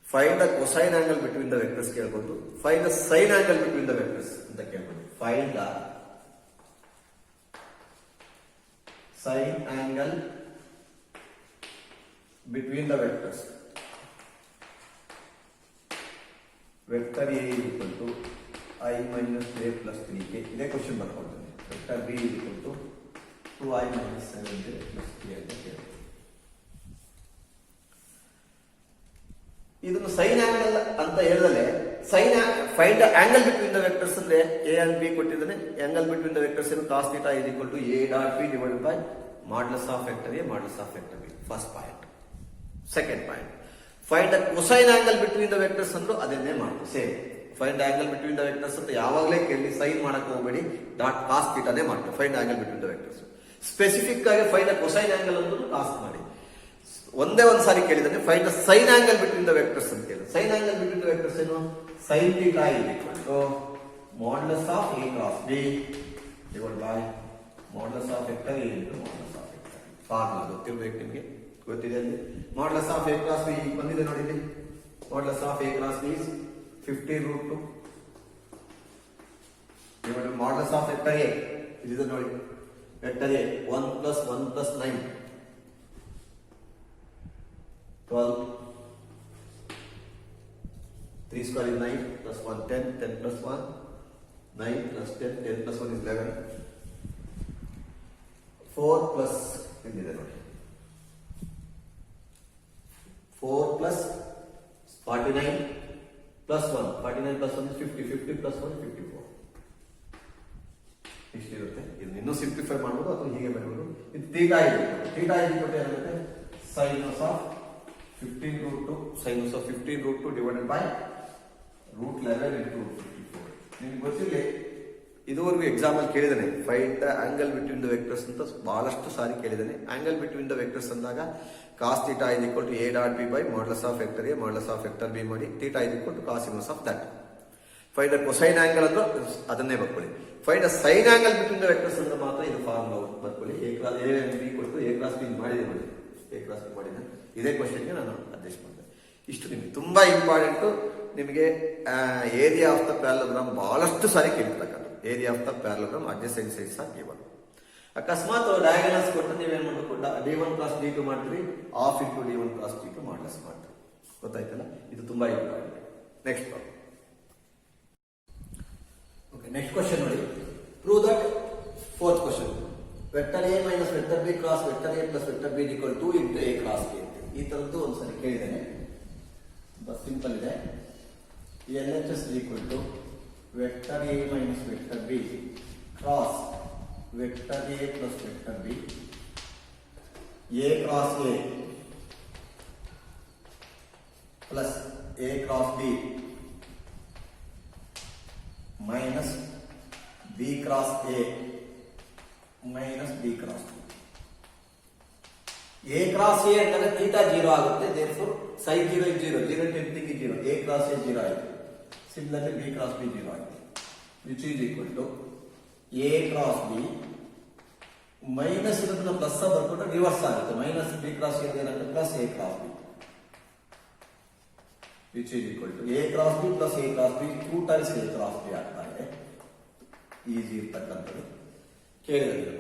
Find the cosine angle between the vectors ಕೇಳ್ಬೋದು. Find the sine angle between the vectors ಅಂತ ಕೇಳ್ಬೋದು. Find the sine angle between the vectors. Vector A is equal to I minus j plus 3k. ಇದೇ question ಬರ್ಕೊಳ್ತೇನೆ. Vector B is equal to 2i minus 7j plus 3 ಅಂತ ಕೇಳ್ತೇನೆ. ಇದನ್ನು sign angle ಅಂತ ಹೇಳಿದ್ರೆ find angle between the vectors ಅಂದ್ರೆ A and B ಕೊಟ್ಟಿದ್ದಾನೆ. Angle between the vectors ಏನು? Cos theta is equal to a dot b divided by modulus of vector A modulus of vector B. First point. Second point, find the cosine angle between the vectors ಅಂದ್ರು ಅದನ್ನೇ ಮಾಡಿ same. Find angle between the vectors ಅಂತ ಯಾವಾಗಲೇ ಕೇಳಿ sign ಮಾಡಕ್ ಹೋಗಬೇಡಿ, dot cos ಥೀಟಾನೇ ಮಾಡ್ತಾರೆ. Find angle between the vectors. Specific ಆಗಿ ಫೈಂಡ್ ದ ಕೊಸೈನ್ ಆಂಗಲ್ ಅಂದ್ರೂ ಕಾಸ್ಟ್ ಮಾಡಿ. ಒಂದೇ ಒಂದು ಸಾರಿ ಕೇಳಿದ್ರೆ find the sine angle between the vectors ಅಂತ ಕೇಳಿದ್ರೆ sine angle between the vectors ಏನು? Sine theta is equal to modulus of a cross b divided by modulus of vector a into modulus of vector. Formula ಗೊತ್ತಿರಬೇಕು ನಿಮಗೆ, ಗೊತ್ತಿದೆ ಅಲ್ಲಿ. Modulus of a cross b ಬಂದಿದೆ ನೋಡಿ ಇಲ್ಲಿ. Modulus of a cross b is 15 root 2 divided by modulus of vector a. ಇದಿದೆ ನೋಡಿ, vector a 1 plus 1 plus 9 12 3 square is 9 plus 1 10 10 plus 1 9 plus 10 10 plus 1 is 11 4 plus ಇಲ್ಲಿದೆ ನೋಡಿ 4 plus 49 plus 1 49 plus 1 is 50 50 plus 1 is 54. ಇಷ್ಟಿರುತ್ತೆ. ಇದನ್ನ ಇನ್ನೂ simplify ಮಾಡ್ಬೋದು ಅಥವಾ ಹೀಗೆ ಬರೀಬೋದು. ಇದು ಥೀಟಾ ಇದೆ. ಥೀಟಾ ಏನಾಗುತ್ತೆ? Sinus of 15 root 2 sinus of 15 root 2 divided by root 11 into root 54. ನಿಮ್ಗೆ ಗೊತ್ತಿರಲಿ, ಇದುವರೆಗೂ ಎಕ್ಸಾಮ್ ಅಲ್ಲಿ ಕೇಳಿದಾನೆ find the angle between the vectors ಅಂತ ಬಹಳಷ್ಟು ಸಾರಿ ಕೇಳಿದಾನೆ. ಆಂಗಲ್ ಬಿಟ್ವೀನ್ ದ ವೆಕ್ಟರ್ಸ್ ಅಂದಾಗ cos theta is equal to a dot b by modulus of vector a modulus of vector b ಮಾಡಿ theta is equal to cos inverse of that. Find the cosine angle ಅಂದ್ರೆ ಅದನ್ನೇ ಬರ್ಕೊಳ್ಳಿ. Find the sine angle between the vectors ಅಂದ್ರೆ ಮಾತ್ರ ಇದು formula ಬರ್ಕೊಳ್ಳಿ. a cross a and b ಕೊಟ್ಟು a cross b ಮಾಡಿದೆ ನೋಡಿ, a ಕ್ರಾಸ್ b ಮಾಡಿದೆ. ಇದೇ ಕ್ವಶನ್ಗೆ ನಾನು ಅಡ್ಜಸ್ಟ್ ಮಾಡಿದೆ. ಇಷ್ಟು ನಿಮಗೆ ತುಂಬಾ ಇಂಪಾರ್ಟೆಂಟ್. ನಿಮಗೆ ಏರಿಯಾ ಆಫ್ ದ ಪ್ಯಾರಲೋಗ್ರಾಮ್ ಬಹಳಷ್ಟು ಸಾರಿ ಕೇಳಿರ್ತಕ್ಕಂಥ area of the parallelogram adjacent sides are given. ಅಕಸ್ಮಾತ್ ಡಯಾಗನಲ್ಸ್ ಕೊಟ್ಟು ನೀವೇನ್ ಮಾಡಬೇಕು? d1 plus d2 ಮಾಡ್ತೀರಿ, half into d1 plus d2 ಮಾಡ್ಲೆಸ್ ಮಾಡ್ತೀರಿ. ಗೊತ್ತಾಯ್ತಲ್ಲ? ಇದು ತುಂಬಾ important. Next problem. Okay, next question ನೋಡಿ. Prove that 4th question vector a minus vector b cross vector a plus vector b equal 2 into a cross b. ಈ ತರದ್ದು ಒಂದ್ಸರಿ ಕೇಳಿದ್ದೇನೆ. Simple ಇದೆ. LHS is equal to vector a minus vector b cross vector A plus vector B, A cross A plus A cross B minus B cross A minus B cross B. A cross A ಅಂತಂದ್ರೆ theta 0 ಆಗುತ್ತೆ, therefore sin 0 is 0, 0 into everything is 0, a cross a 0 ಆಯಿತು. Similarly b cross b 0 ಆಯಿತು, which is equal to a cross b minus ಇರೋದನ್ನ plus ಬರ್ಕೊಂಡ್ರೆ reverse ಆಗುತ್ತೆ, minus B cross A ಏನಾಗುತ್ತೆ plus A cross B, which is equal to a cross b plus a cross b 2 times a cross b ಆಗ್ತಾ ಇದೆ. Easy ಇರ್ತಕ್ಕಂಥದ್ದು ಕೇಳಿದ್ರೆ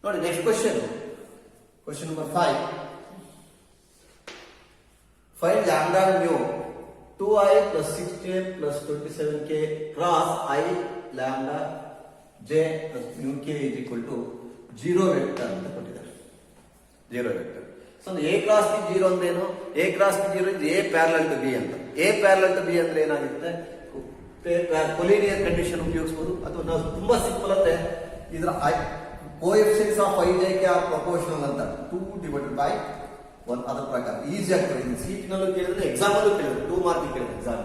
ನೋಡಿ. Next question number 5. Find lambda mu 2i plus 6j plus 27k cross i lambda j plus mu k is equal to 0 vector ಅಂತ ಕೊಟ್ಟಿದ್ದಾರೆ. 0 vector. So a cross b 0 ಅಂದ್ರೆ ಏನು? a cross b 0 is a parallel to b ಅಂತ. a parallel to b ಅಂದ್ರೆ ಏನಾಗುತ್ತೆ? Collinear condition ಉಪಯೋಗಿಸಬಹುದು, ಅಥವಾ ನಾವು ತುಂಬಾ ಸಿಂಪಲ್ ಅಂದ್ರೆ ಇದರ coefficients of i j k are proportional ಅಂತ 2 divided by 1 ಅದರ ಪ್ರಕಾರ ಈಸಿ ಆಗ್ತದೆ. ಇದು ಸೀಟ್ ನಲ್ಲೂ ಕೇಳಿದ್ರೆ ಎಕ್ಸಾಮ್ ಅಲ್ಲೂ ಕೇಳಿದ್ರೆ 2 ಮಾರ್ಕ್ ಕೇಳಿದ್ರೆ exam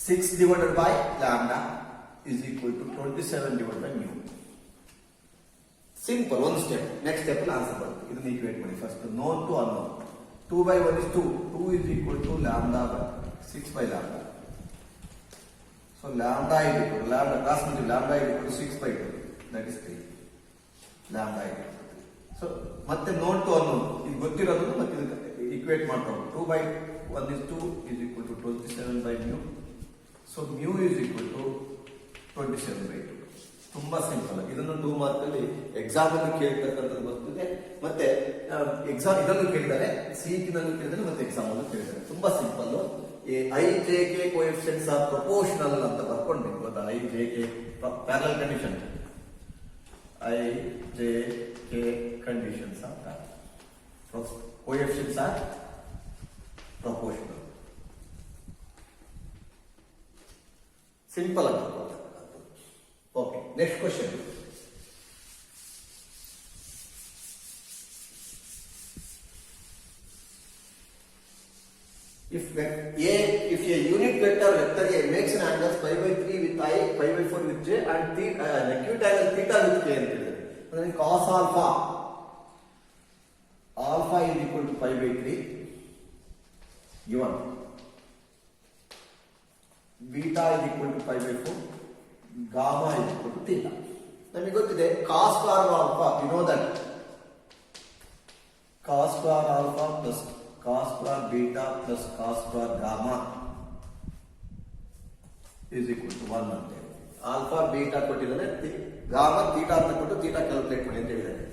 6 divided by lambda is equal to 27 divided by mu. Simple, ಒಂದು ಸ್ಟೆಪ್. ನೆಕ್ಸ್ಟ್ ಸ್ಟೆಪ್ ಅಲ್ಲಿ ಆನ್ಸರ್ ಬರುತ್ತೆ. ಇದನ್ನ ಈಕ್ವೇಟ್ ಮಾಡಿ. First known to unknown. 2 by 1 is 2. 2 is equal to lambda by 6 by lambda. So lambda is equal to lambda cross multiply lambda is equal to 6 by 2. That is 3. Lambda is equal to 3. So ಮತ್ತೆ non to unknown ಇದು ಗೊತ್ತಿರೋದು ಮತ್ತೆ ಇದಕ್ಕೆ equate ಮಾಡ್ಕೊಂಡು 2 by 1 is 2 is equal to 27 by mu. So mu is equal to 27 by 2. ತುಂಬಾ simple. ಇದನ್ನು 2 mark ಅಲ್ಲಿ exam ಅಲ್ಲಿ ಕೇಳ್ತಕ್ಕಂಥದ್ದು ಬರ್ತದೆ, ಮತ್ತೆ ಎಕ್ಸಾಮ್ ಇದನ್ನು ಕೇಳಿದ್ದಾರೆ, ಸಿಇಟಿ ನಲ್ಲೂ ಕೇಳಿದ್ದಾರೆ, ಮತ್ತೆ ಎಕ್ಸಾಮ್ ಅಲ್ಲೂ ಕೇಳಿದ್ದಾರೆ. ತುಂಬಾ simple. I J k coefficients are proportional ಅಂತ ಬರ್ಕೊಂಡ್ಬೇಕು ಗೊತ್ತಾ? I J k parallel condition, i J k conditions are coefficients are proportional. Simple ಅಂತ. Okay, next question. If a unit vector A makes an angle pi by 3 with I, pi by 4 with j, and acute angle theta with k ಅಂತ ಹೇಳಿದ್ರೆ, ಅಂದ್ರೆ cos alpha is equal to pi by 3 given, beta is equal to pi by 4, gamma is equal to theta. ನಮಗೆ ಗೊತ್ತಿದೆ cos square alpha, you know that cos square alpha plus cos square beta plus cos square gamma is equal to 1 ಅಂತ ಹೇಳಿ. Alpha beta ಕೊಟ್ಟಿದ್ದಾನೆ, gamma theta ಅಂತ ಕೊಟ್ಟು theta calculate ಮಾಡಿ ಅಂತ ಹೇಳಿದ್ದಾರೆ.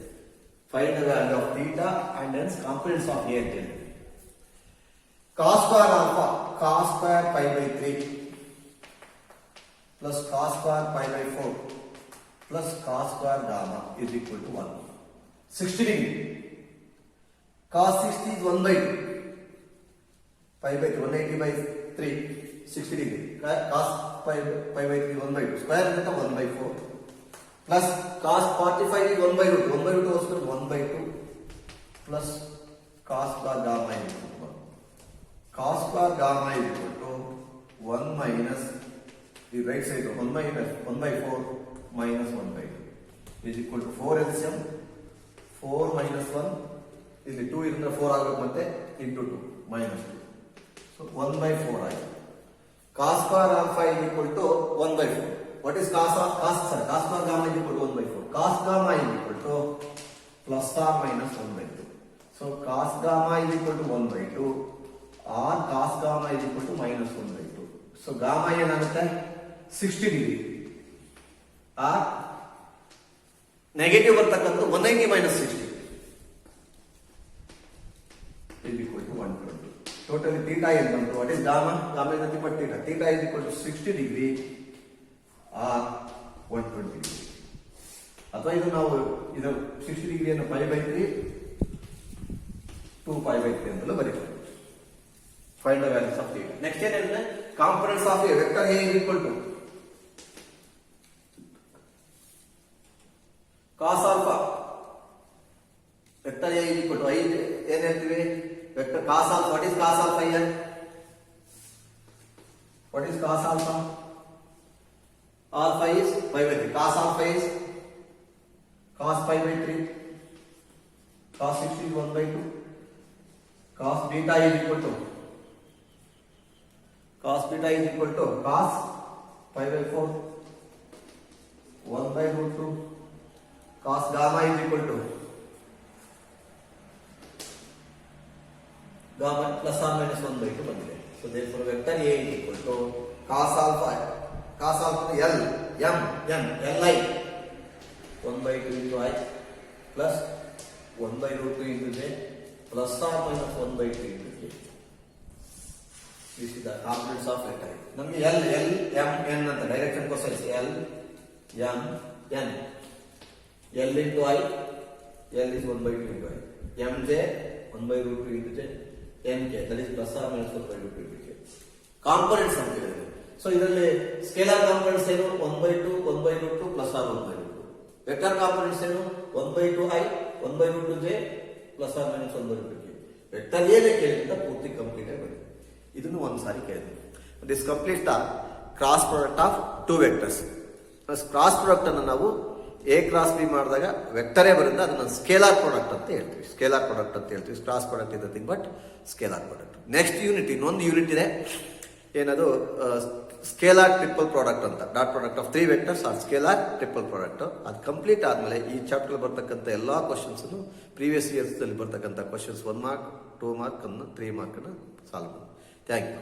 Find the value of theta and hence components of A ಅಂತ ಹೇಳಿ. cos square alpha cos square pi by 3 plus cos square pi by 4 plus cos square gamma is equal to 1. 60 degree. Cos 60 is 1 by 2. Pi by 3, 180 by 3, 60 degree. Cos pi by 3, 1 by 2. Square is 1 by 4. Plus cos 45 is 1 by root. 1 by root was 1 by 2. Plus cos square gamma is equal to 1. Cos square gamma is equal to 1 minus the right side of 1 minus 1 by 4 minus 1 by 2 is equal to 4 LCM. 4 minus 1 is the 2 is the 4 agute into 2 minus 2. So 1 by 4 ಆಗಿದೆ. Cos square alpha is equal to 1 by 4. What is cos square gamma is equal to 1 by 4. Cos gamma is equal to plus or minus 1 by 2. So cos gamma is equal to 1 by 2 or cos gamma is equal to minus 1 by 2. So gamma ಏನಾಗುತ್ತೆ 60 degree or negative ಬರ್ತಕ್ಕಂಥ 190 minus 60 is equal to 120. Totally theta is 120. What is gamma? Gamma is nothing but theta. Theta is equal to 60 degree or 120 degree. ಅಥವಾ ಇದು ನಾವು ಇದು 60 ಡಿಗ್ರಿಯನ್ನು pi by 3 2 pi by 3 ಅಂತಲೂ ಬರೀತೀವಿ. Find the values of theta. Next ಏನಿದೆ? Components of a vector A is equal to ಏನ್ ಹೇಳ್ತೀವಿ? Vector cos alpha. What is cos alpha here? What is cos alpha? Alpha is pi by 3. Cos alpha is cos pi by 3. Cos 60 is 1 by 2. Cos beta is equal to cos pi by 4. 1 by root 2. Cos gamma is equal to gamma plus or minus 1 by 2 ಬಂದಿದೆ. So therefore vector A is equal to cos alpha L m Li 1 by 2 into I plus 1 by root 2 into J plus or minus 1 by 2 into J. This is the components of vector. ನಮಗೆ L m n ಅಂತ direction ಕೋಸೈಸ್ L m n. L into I, L is 1 by 2 into I. Mj 1 by root 2 into J. Mk, that is plus or minus 1 by root 2 into J. Components ಅಂತ ಹೇಳಿದ್ರೆ. So ಇದರಲ್ಲಿ scalar components ಏನು? 1 by 2, 1 by root 2 plus or 1 by root 2. Vector components ಏನು? 1 by 2 I, 1 by root 2 J plus or minus 1 by root 2 J. Vector ಏನೇ ಕೇಳಿದ್ರೆ ಪೂರ್ತಿ complete ಆಗಿ ಬರುತ್ತೆ. ಇದನ್ನು ಒಂದು ಸಾರಿ ಕೇಳಿದ್ವಿ. This complete the cross product of two vectors. Cross product ಅನ್ನು ನಾವು ಎ ಕ್ರಾಸ್ ಬಿ ಮಾಡಿದಾಗ ವೆಕ್ಟರೇ ಬರುತ್ತೆ, ಅದನ್ನ ಸ್ಕೇಲಾರ್ ಪ್ರಾಡಕ್ಟ್ ಅಂತ ಹೇಳ್ತೀವಿ. ಕ್ರಾಸ್ ಪ್ರಾಡಕ್ಟ್ ಇದೆ nothing but scalar product. Next unit, ಇನ್ನೊಂದು ಯೂನಿಟ್ ಇದೆ, ಏನದು ಸ್ಕೇಲಾರ್ ಟ್ರಿಪಲ್ ಪ್ರಾಡಕ್ಟ್ ಅಂತ. Dot product of 3 vectors R scalar triple product. ಅದು ಕಂಪ್ಲೀಟ್ ಆದ್ಮೇಲೆ ಈ ಚಾಪ್ಟರ್ ಬರ್ತಕ್ಕಂಥ ಎಲ್ಲಾ ಕ್ವಶನ್ಸ್ ಪ್ರೀವಿಯಸ್ ಇಯರ್ಸ್ ಅಲ್ಲಿ ಬರ್ತಕ್ಕಂಥ questions 1 mark, 2 mark, 3 mark solve ಮಾಡಿ. Thank you.